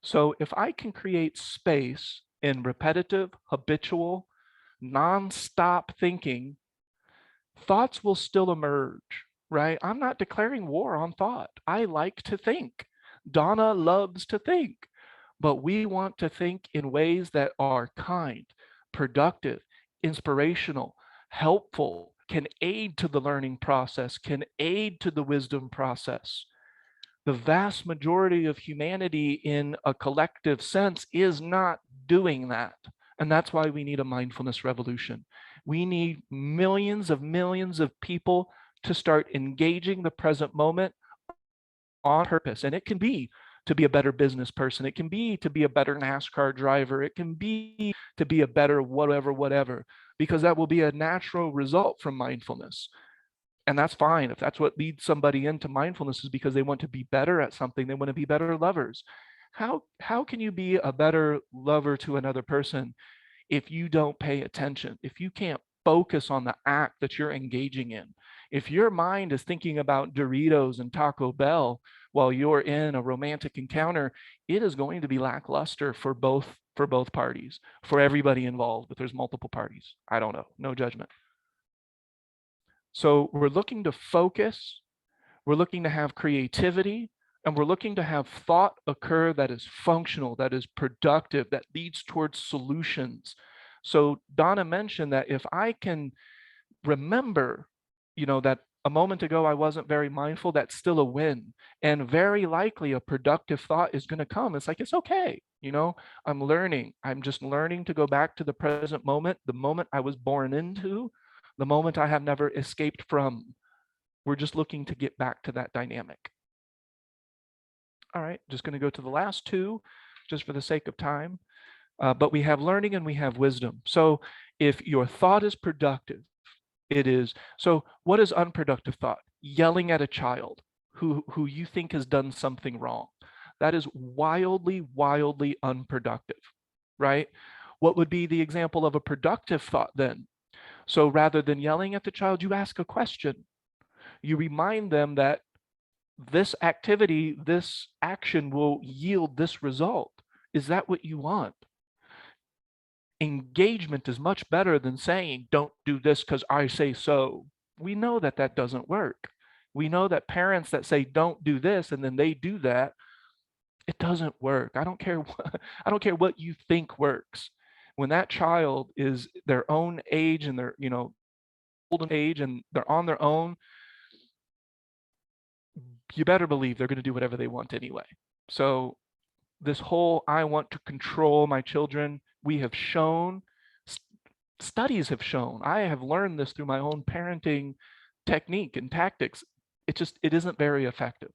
So if I can create space in repetitive, habitual, non-stop thinking, thoughts will still emerge, right? I'm not declaring war on thought. I like to think. Donna loves to think, but we want to think in ways that are kind, productive, inspirational, helpful, can aid to the learning process, can aid to the wisdom process. The vast majority of humanity in a collective sense is not doing that. And that's why we need a mindfulness revolution. We need millions of people to start engaging the present moment on purpose. And it can be to be a better business person. It can be to be a better NASCAR driver. It can be to be a better whatever, because that will be a natural result from mindfulness. And that's fine. If that's what leads somebody into mindfulness is because they want to be better at something, they want to be better lovers. How can you be a better lover to another person if you don't pay attention, if you can't focus on the act that you're engaging in? If your mind is thinking about Doritos and Taco Bell while you're in a romantic encounter, it is going to be lackluster for both parties, for everybody involved, but there's multiple parties. I don't know, no judgment. So we're looking to focus, we're looking to have creativity, and we're looking to have thought occur that is functional, that is productive, that leads towards solutions. So Donna mentioned that if I can remember, that a moment ago I wasn't very mindful, that's still a win. And very likely a productive thought is going to come. It's like, it's okay. I'm learning. I'm just learning to go back to the present moment, the moment I was born into, the moment I have never escaped from. We're just looking to get back to that dynamic. All right, just going to go to the last two, just for the sake of time. But we have learning and we have wisdom. So if your thought is productive, it is. So what is unproductive thought? Yelling at a child who you think has done something wrong. That is wildly unproductive, right? What would be the example of a productive thought then? So rather than yelling at the child, you ask a question. You remind them that this activity, this action will yield this result. Is that what you want? Engagement is much better than saying, don't do this because I say so. We know that that doesn't work. We know that parents that say, don't do this, and then they do that, it doesn't work. I don't care what you think works. When that child is their own age and they're, olden age and they're on their own, you better believe they're going to do whatever they want anyway. So this whole, I want to control my children, we have shown, studies have shown, I have learned this through my own parenting technique and tactics. It isn't very effective.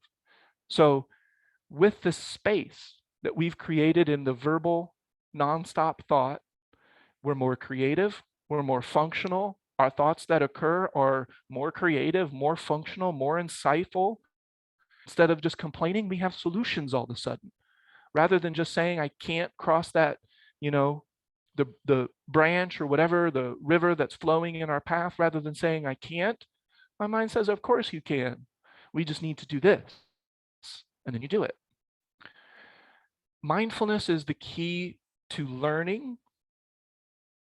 So with this space that we've created in the verbal nonstop thought, we're more creative, we're more functional. Our thoughts that occur are more creative, more functional, more insightful. Instead of just complaining, we have solutions all of a sudden. Rather than just saying, I can't cross that, the branch or whatever, the river that's flowing in our path, rather than saying, I can't, my mind says, of course you can. We just need to do this. And then you do it. Mindfulness is the key to learning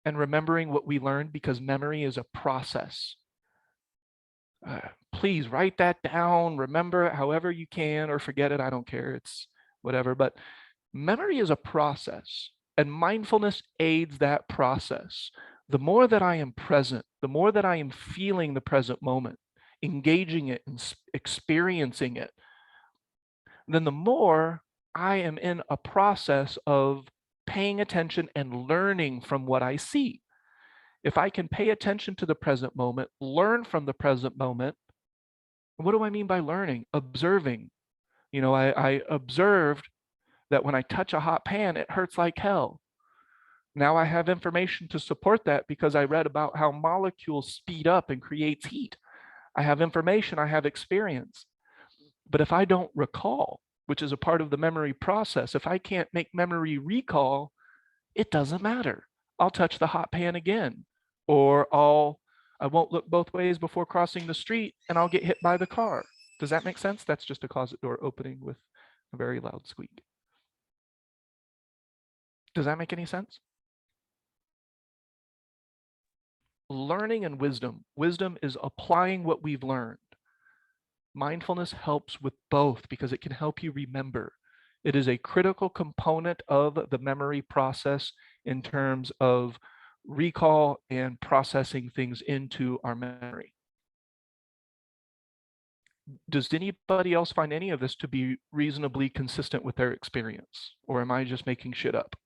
and remembering what we learned, because memory is a process. Please write that down, remember it however you can, or forget it, I don't care, it's whatever. But memory is a process, and mindfulness aids that process. The more that I am present, the more that I am feeling the present moment, engaging it and experiencing it, then the more I am in a process of paying attention and learning from what I see. If I can pay attention to the present moment, learn from the present moment. What do I mean by learning? Observing. I observed that when I touch a hot pan, it hurts like hell. Now I have information to support that because I read about how molecules speed up and creates heat. I have information, I have experience. But if I don't recall, which is a part of the memory process, if I can't make memory recall, it doesn't matter. I'll touch the hot pan again, or I won't look both ways before crossing the street and I'll get hit by the car. Does that make sense? That's just a closet door opening with a very loud squeak. Does that make any sense? Learning and wisdom. Wisdom is applying what we've learned. Mindfulness helps with both because it can help you remember. It is a critical component of the memory process in terms of recall and processing things into our memory. Does anybody else find any of this to be reasonably consistent with their experience? Or am I just making shit up?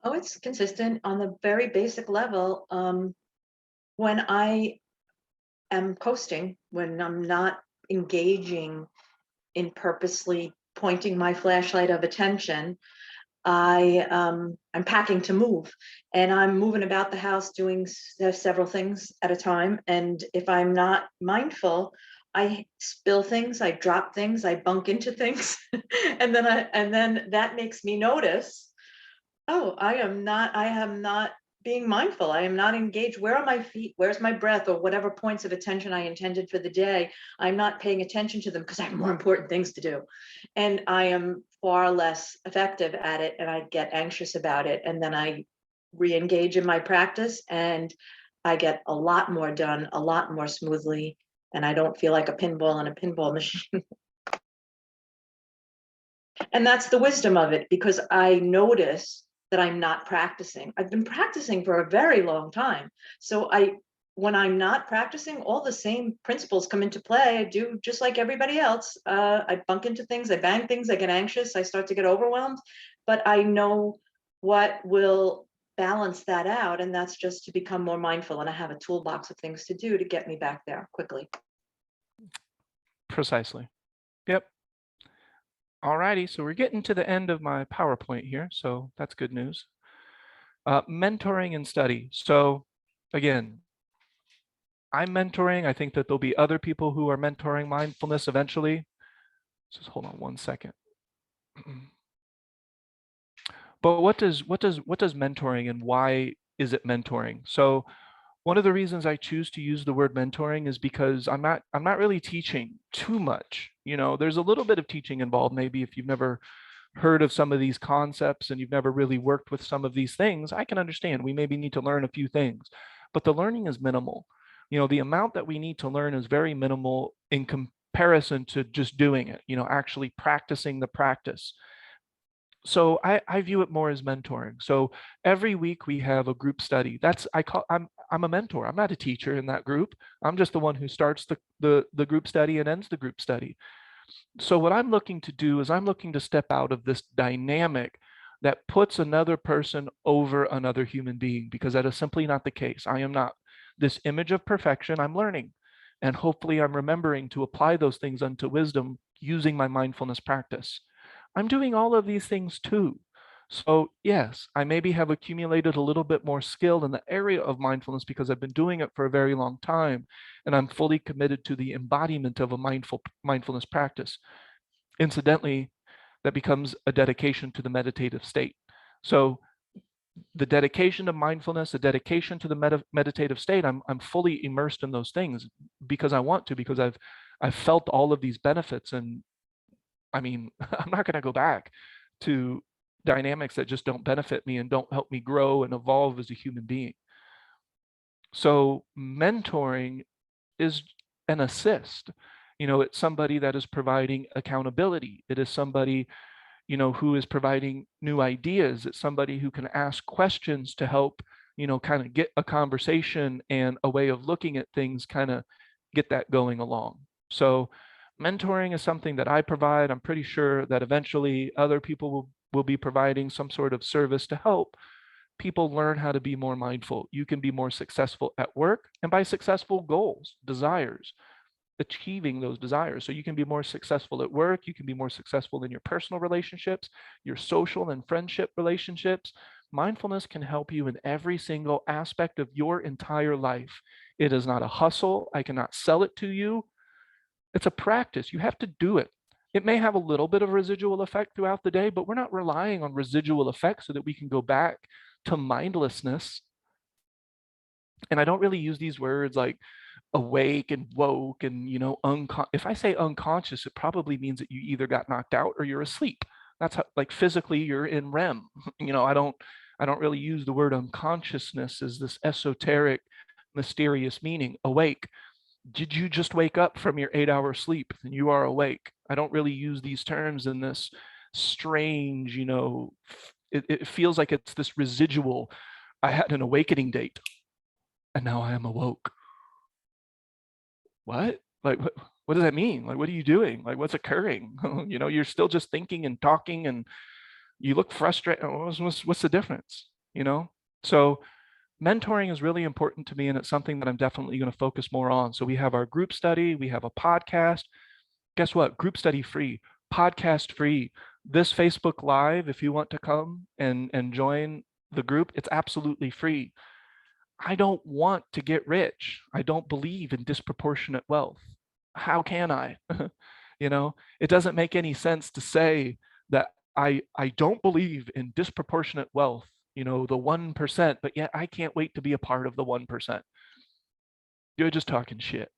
Oh, it's consistent on the very basic level. When I am coasting, when I'm not engaging in purposely pointing my flashlight of attention, I'm packing to move, and I'm moving about the house doing several things at a time. And if I'm not mindful, I spill things, I drop things, I bump into things, and then that makes me notice, oh, I am not being mindful. I am not engaged. Where are my feet? Where's my breath? Or whatever points of attention I intended for the day. I'm not paying attention to them because I have more important things to do. And I am far less effective at it, and I get anxious about it. And then I re-engage in my practice, and I get a lot more done, a lot more smoothly. And I don't feel like a pinball in a pinball machine. And that's the wisdom of it, because I notice that I'm not practicing. I've been practicing for a very long time. So when I'm not practicing, all the same principles come into play. I do just like everybody else. I bump into things, I bang things, I get anxious, I start to get overwhelmed, but I know what will balance that out. And that's just to become more mindful. And I have a toolbox of things to do to get me back there quickly. Precisely. Yep. Alrighty, so we're getting to the end of my PowerPoint here, so that's good news. Mentoring and study. So again, I'm mentoring. I think that there'll be other people who are mentoring mindfulness eventually. Just hold on one second. But what does mentoring, and why is it mentoring? So one of the reasons I choose to use the word mentoring is because I'm not really teaching too much. You know, there's a little bit of teaching involved. Maybe if you've never heard of some of these concepts and you've never really worked with some of these things, I can understand. We maybe need to learn a few things, but the learning is minimal. You know, the amount that we need to learn is very minimal in comparison to just doing it, you know, actually practicing the practice. So I view it more as mentoring. So every week we have a group study. I'm a mentor. I'm not a teacher in that group. I'm just the one who starts the group study and ends the group study. So what I'm looking to do is I'm looking to step out of this dynamic that puts another person over another human being, because that is simply not the case. I am not this image of perfection. I'm learning, and hopefully I'm remembering to apply those things unto wisdom using my mindfulness practice. I'm doing all of these things too. So yes, I maybe have accumulated a little bit more skill in the area of mindfulness because I've been doing it for a very long time, and I'm fully committed to the embodiment of a mindfulness practice. Incidentally, that becomes a dedication to the meditative state. So the dedication to mindfulness, the dedication to the meditative state, I'm fully immersed in those things because I want to, because I've felt all of these benefits. And I mean, I'm not going to go back to dynamics that just don't benefit me and don't help me grow and evolve as a human being. So mentoring is an assist. You know, it's somebody that is providing accountability. It is somebody, you know, who is providing new ideas. It's somebody who can ask questions to help, you know, kind of get a conversation and a way of looking at things, kind of get that going along. So mentoring is something that I provide. I'm pretty sure that eventually other people will be providing some sort of service to help people learn how to be more mindful. You can be more successful at work, and by successful, goals, desires, achieving those desires. So you can be more successful at work, you can be more successful in your personal relationships, your social and friendship relationships. Mindfulness can help you in every single aspect of your entire life. It is not a hustle. I cannot sell it to you. It's a practice. You have to do it. It may have a little bit of residual effect throughout the day, but we're not relying on residual effects so that we can go back to mindlessness. And I don't really use these words like awake and woke and, you know, if I say unconscious, it probably means that you either got knocked out or you're asleep. That's how, like, physically you're in REM. You know, I don't really use the word unconsciousness as this esoteric, mysterious meaning. Awake. Did you just wake up from your 8-hour sleep and you are awake? I don't really use these terms in this strange, you know, it feels like it's this residual. I had an awakening date and now I am awoke. What? Like, What does that mean? Like, what are you doing? Like, what's occurring? You're still just thinking and talking and you look frustrated. What's the difference? So mentoring is really important to me, and it's something that I'm definitely going to focus more on. So we have our group study, we have a podcast. Guess what? Group study free, podcast free. This Facebook Live, if you want to come and join the group, it's absolutely free. I don't want to get rich. I don't believe in disproportionate wealth. How can I? It doesn't make any sense to say that I don't believe in disproportionate wealth, the 1%, but yet I can't wait to be a part of the 1%. You're just talking shit,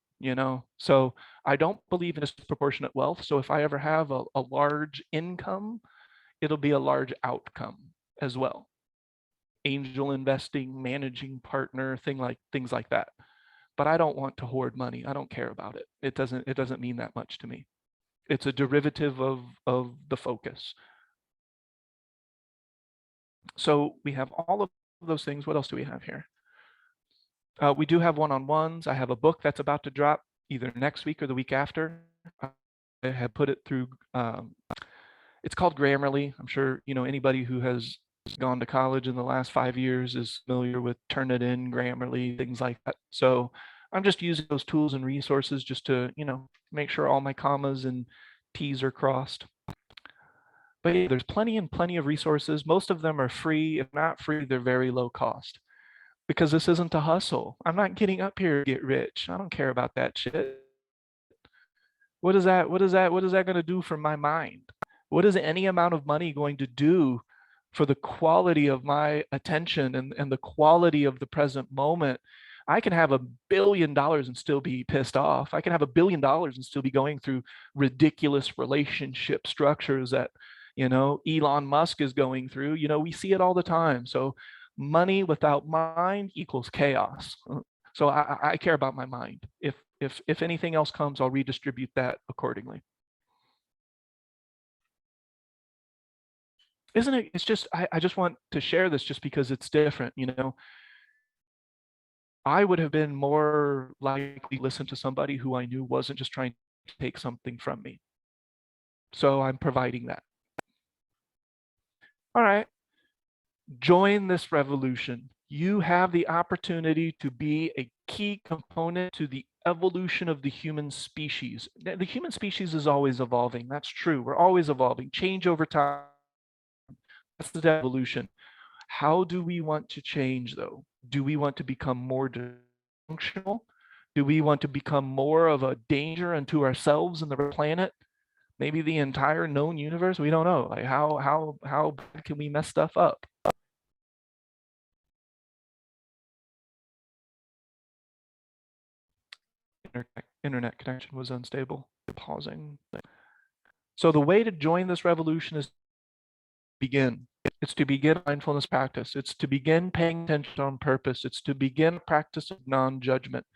So I don't believe in disproportionate wealth. So if I ever have a large income, it'll be a large outcome as well. Angel investing, managing partner, things like that. But I don't want to hoard money. I don't care about it. It doesn't mean that much to me. It's a derivative of the focus. So we have all of those things. What else do we have here? We do have one-on-ones. I have a book that's about to drop either next week or the week after. I have put it through. It's called Grammarly. I'm sure anybody who has gone to college in the last 5 years is familiar with Turnitin, Grammarly, things like that. So I'm just using those tools and resources just to make sure all my commas and T's are crossed. But yeah, there's plenty of resources. Most of them are free. If not free, they're very low cost. Because this isn't a hustle. I'm not getting up here to get rich. I don't care about that shit. What is that going to do for my mind? What is any amount of money going to do for the quality of my attention and the quality of the present moment? I can have $1 billion and still be pissed off. I can have $1 billion and still be going through ridiculous relationship structures that, Elon Musk is going through. We see it all the time. So money without mind equals chaos. So I care about my mind. If anything else comes, I'll redistribute that accordingly. Isn't it? It's just I just want to share this just because it's different. I would have been more likely to listen to somebody who I knew wasn't just trying to take something from me. So I'm providing that. All right. Join this revolution. You have the opportunity to be a key component to the evolution of the human species. The human species is always evolving. That's true. We're always evolving. Change over time. That's the evolution. How do we want to change, though? Do we want to become more dysfunctional? Do we want to become more of a danger unto ourselves and the planet? Maybe the entire known universe? We don't know. Like how bad can we mess stuff up? Internet connection was unstable. Pausing. So the way to join this revolution is to begin. It's to begin mindfulness practice. It's to begin paying attention on purpose. It's to begin a practice of non-judgment,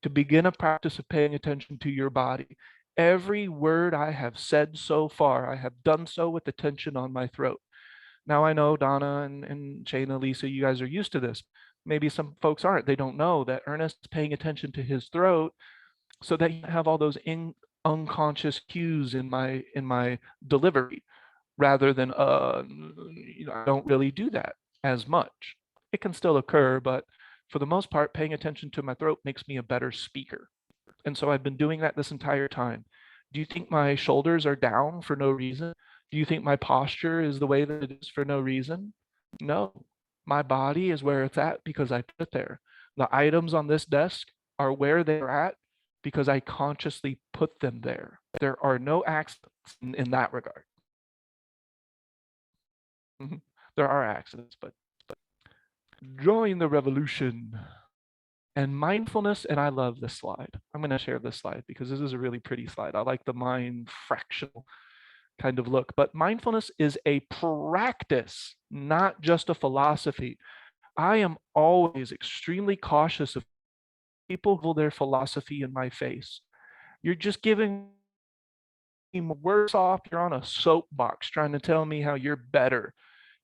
to begin a practice of paying attention to your body. Every word I have said so far, I have done so with the tension on my throat. Now I know Donna and Shayna, Lisa, you guys are used to this. Maybe some folks aren't. They don't know that Ernest is paying attention to his throat so that you have all those unconscious cues in my delivery, rather than I don't really do that as much. It can still occur, but for the most part, paying attention to my throat makes me a better speaker. And so I've been doing that this entire time. Do you think my shoulders are down for no reason? Do you think my posture is the way that it is for no reason? No. My body is where it's at because I put it there. The items on this desk are where they're at because I consciously put them there. There are no accidents in that regard. There are accidents, but join the revolution. And mindfulness, and I love this slide. I'm going to share this slide because this is a really pretty slide. I like the mind fractional kind of look. But mindfulness is a practice, not just a philosophy. I am always extremely cautious of people who hold their philosophy in my face. You're just giving me worse off. You're on a soapbox trying to tell me how you're better,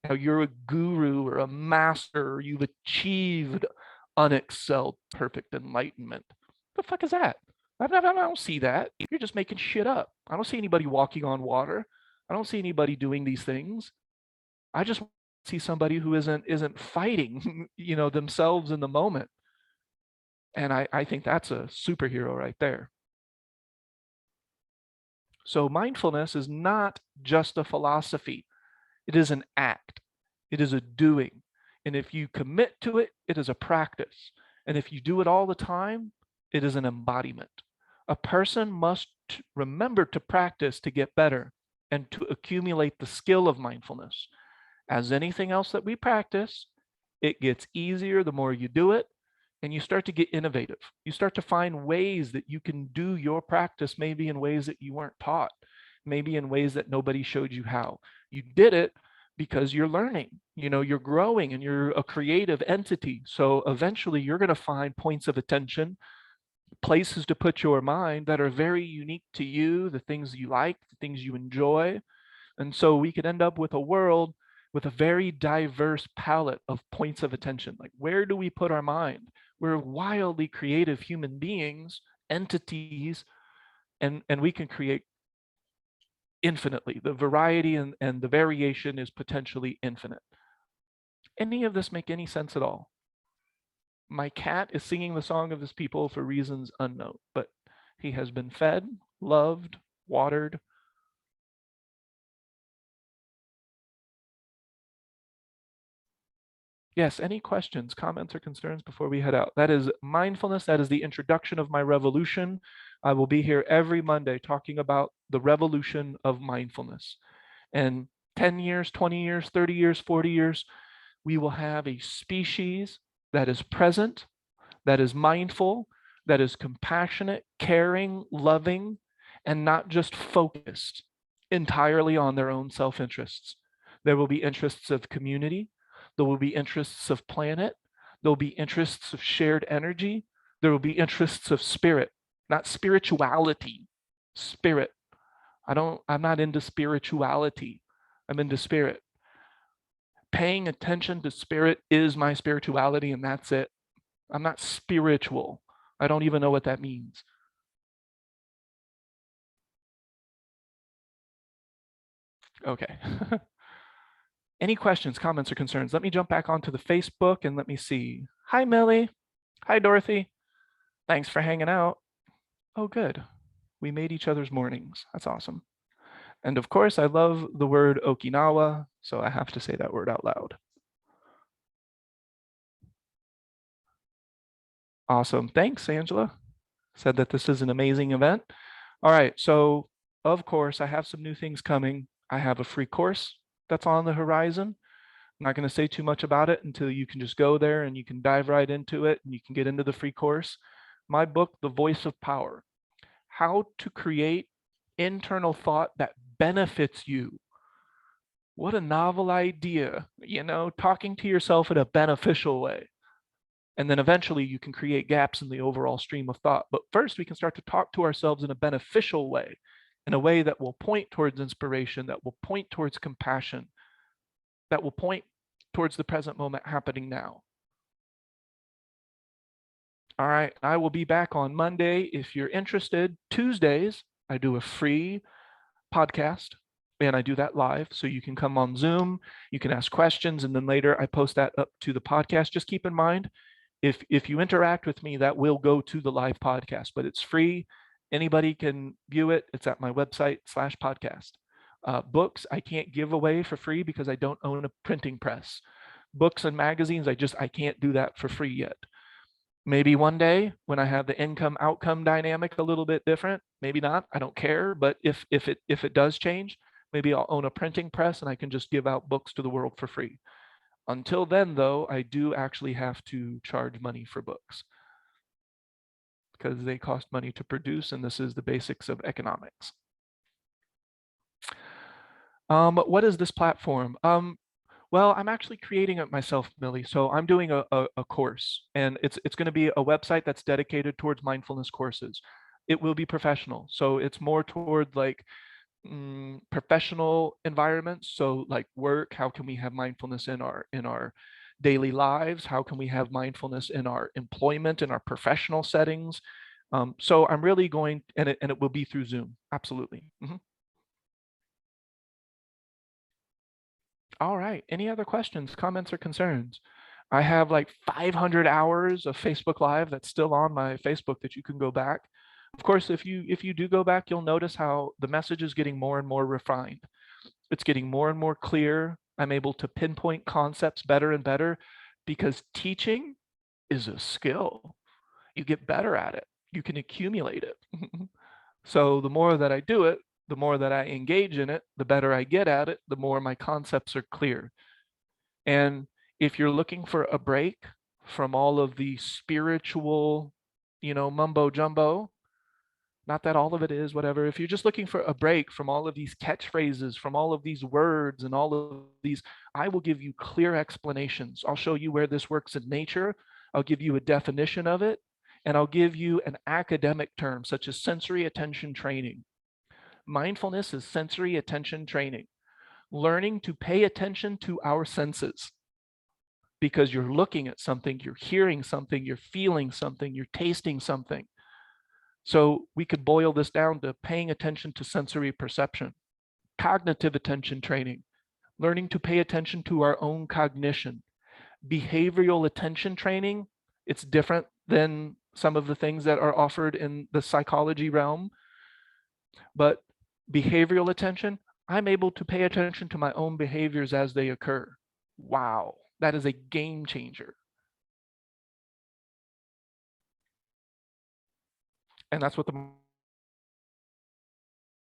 how you're a guru or a master, or you've achieved unexcelled perfect enlightenment. The fuck is that? I don't see that. You're just making shit up. I don't see anybody walking on water. I don't see anybody doing these things. I just see somebody who isn't fighting, themselves in the moment. And I think that's a superhero right there. So mindfulness is not just a philosophy. It is an act. It is a doing. And if you commit to it, it is a practice. And if you do it all the time, it is an embodiment. A person must remember to practice to get better and to accumulate the skill of mindfulness. As anything else that we practice, it gets easier the more you do it, and you start to get innovative. You start to find ways that you can do your practice, maybe in ways that you weren't taught, maybe in ways that nobody showed you how. You did it because you're learning, you're growing and you're a creative entity. So eventually you're going to find points of attention, places to put your mind that are very unique to you, the things you like, the things you enjoy. And so we could end up with a world with a very diverse palette of points of attention. Like, where do we put our mind? We're wildly creative human beings, entities, and we can create infinitely. The variety and the variation is potentially infinite. Any of this make any sense at all? My cat is singing the song of his people for reasons unknown, but he has been fed, loved, watered. Yes, any questions, comments, or concerns before we head out? That is mindfulness. That is the introduction of my revolution. I will be here every Monday talking about the revolution of mindfulness. And 10 years, 20 years, 30 years, 40 years, we will have a species that is present, that is mindful, that is compassionate, caring, loving, and not just focused entirely on their own self-interests. There will be interests of community. There will be interests of planet. There will be interests of shared energy. There will be interests of spirit, not spirituality, spirit. I'm not into spirituality. I'm into spirit. Paying attention to spirit is my spirituality, and that's it. I'm not spiritual. I don't even know what that means. Okay. Any questions, comments, or concerns? Let me jump back onto the Facebook and let me see. Hi, Millie. Hi, Dorothy. Thanks for hanging out. Oh, good. We made each other's mornings. That's awesome. And of course, I love the word Okinawa, so I have to say that word out loud. Awesome. Thanks, Angela. Said that this is an amazing event. All right. So, of course, I have some new things coming. I have a free course that's on the horizon. I'm not going to say too much about it until you can just go there and you can dive right into it and you can get into the free course. My book, The Voice of Power: How to Create Internal Thought That Benefits You. What a novel idea, talking to yourself in a beneficial way. And then eventually you can create gaps in the overall stream of thought. But first, we can start to talk to ourselves in a beneficial way, in a way that will point towards inspiration, that will point towards compassion, that will point towards the present moment happening now. All right, I will be back on Monday if you're interested. Tuesdays, I do a free podcast and I do that live. So you can come on Zoom, you can ask questions, and then later I post that up to the podcast. Just keep in mind, if you interact with me, that will go to the live podcast, but it's free. Anybody can view it. It's at my website /podcast. Books I can't give away for free because I don't own a printing press. Books and magazines, I can't do that for free yet. Maybe one day when I have the income outcome dynamic a little bit different, maybe not, I don't care. But if it does change, maybe I'll own a printing press and I can just give out books to the world for free. Until then, though, I do actually have to charge money for books because they cost money to produce, and this is the basics of economics. What is this platform? Well, I'm actually creating it myself, Millie. So I'm doing a course, and it's going to be a website that's dedicated towards mindfulness courses. It will be professional, so it's more toward like professional environments. So like work, how can we have mindfulness in our daily lives? How can we have mindfulness in our employment, in our professional settings? So I'm really going, and it will be through Zoom. Absolutely. All right. Any other questions, comments, or concerns? I have like 500 hours of Facebook Live that's still on my Facebook that you can go back. Of course, if you do go back, you'll notice how the message is getting more and more refined. It's getting more and more clear. I'm able to pinpoint concepts better and better because teaching is a skill. You get better at it. You can accumulate it. So the more that I do it, the more that I engage in it, the better I get at it, the more my concepts are clear. And if you're looking for a break from all of the spiritual, mumbo jumbo, not that all of it is, whatever. If you're just looking for a break from all of these catchphrases, from all of these words and all of these, I will give you clear explanations. I'll show you where this works in nature. I'll give you a definition of it, and I'll give you an academic term such as sensory attention training. Mindfulness is sensory attention training, learning to pay attention to our senses because you're looking at something, you're hearing something, you're feeling something, you're tasting something. So we could boil this down to paying attention to sensory perception, cognitive attention training, learning to pay attention to our own cognition, behavioral attention training. It's different than some of the things that are offered in the psychology realm, but behavioral attention, I'm able to pay attention to my own behaviors as they occur. Wow, that is a game changer. And that's what the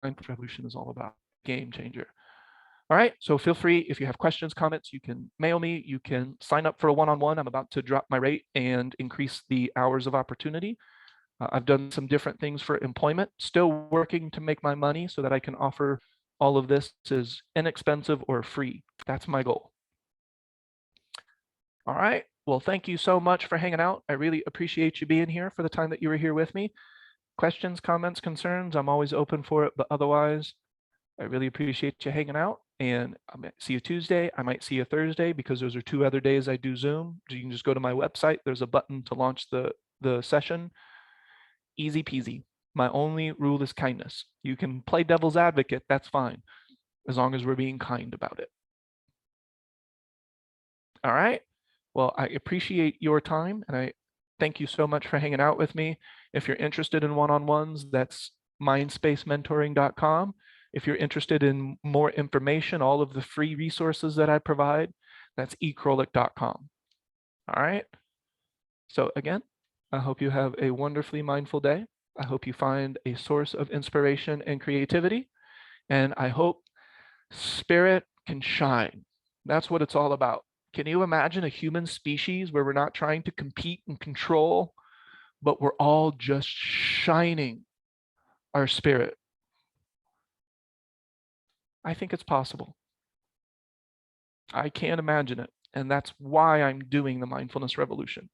Mindfulness Revolution is all about, game changer. All right, so feel free, if you have questions, comments, you can mail me, you can sign up for a one-on-one. I'm about to drop my rate and increase the hours of opportunity. I've done some different things for employment, still working to make my money so that I can offer all of this as inexpensive or free. That's my goal. All right, well, thank you so much for hanging out. I really appreciate you being here for the time that you were here with me. Questions, comments, concerns, I'm always open for it, but otherwise, I really appreciate you hanging out, and I might see you Tuesday. I might see you Thursday because those are 2 other days I do Zoom. You can just go to my website. There's a button to launch the session. Easy peasy. My only rule is kindness. You can play devil's advocate. That's fine, as long as we're being kind about it. All right. Well, I appreciate your time, and I thank you so much for hanging out with me. If you're interested in one-on-ones, that's mindspacementoring.com. If you're interested in more information, all of the free resources that I provide, that's ekrolik.com. All right. So again, I hope you have a wonderfully mindful day. I hope you find a source of inspiration and creativity. And I hope spirit can shine. That's what it's all about. Can you imagine a human species where we're not trying to compete and control, but we're all just shining our spirit? I think it's possible. I can't imagine it. And that's why I'm doing the Mindfulness Revolution.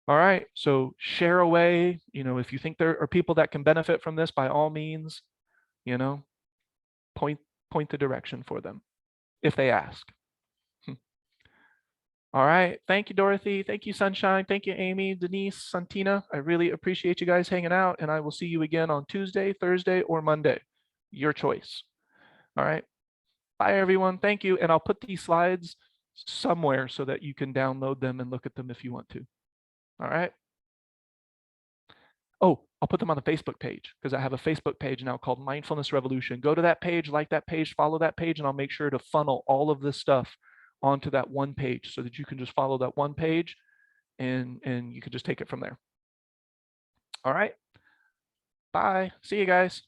All right, so share away. If you think there are people that can benefit from this, by all means, point the direction for them if they ask. All right, thank you, Dorothy. Thank you, Sunshine. Thank you, Amy, Denise, Santina. I really appreciate you guys hanging out, and I will see you again on Tuesday, Thursday, or Monday. Your choice. All right. Bye, everyone. Thank you. And I'll put these slides somewhere so that you can download them and look at them if you want to. All right. Oh, I'll put them on the Facebook page because I have a Facebook page now called Mindfulness Revolution. Go to that page, like that page, follow that page, and I'll make sure to funnel all of this stuff onto that one page so that you can just follow that one page and you can just take it from there. All right. Bye. See you guys.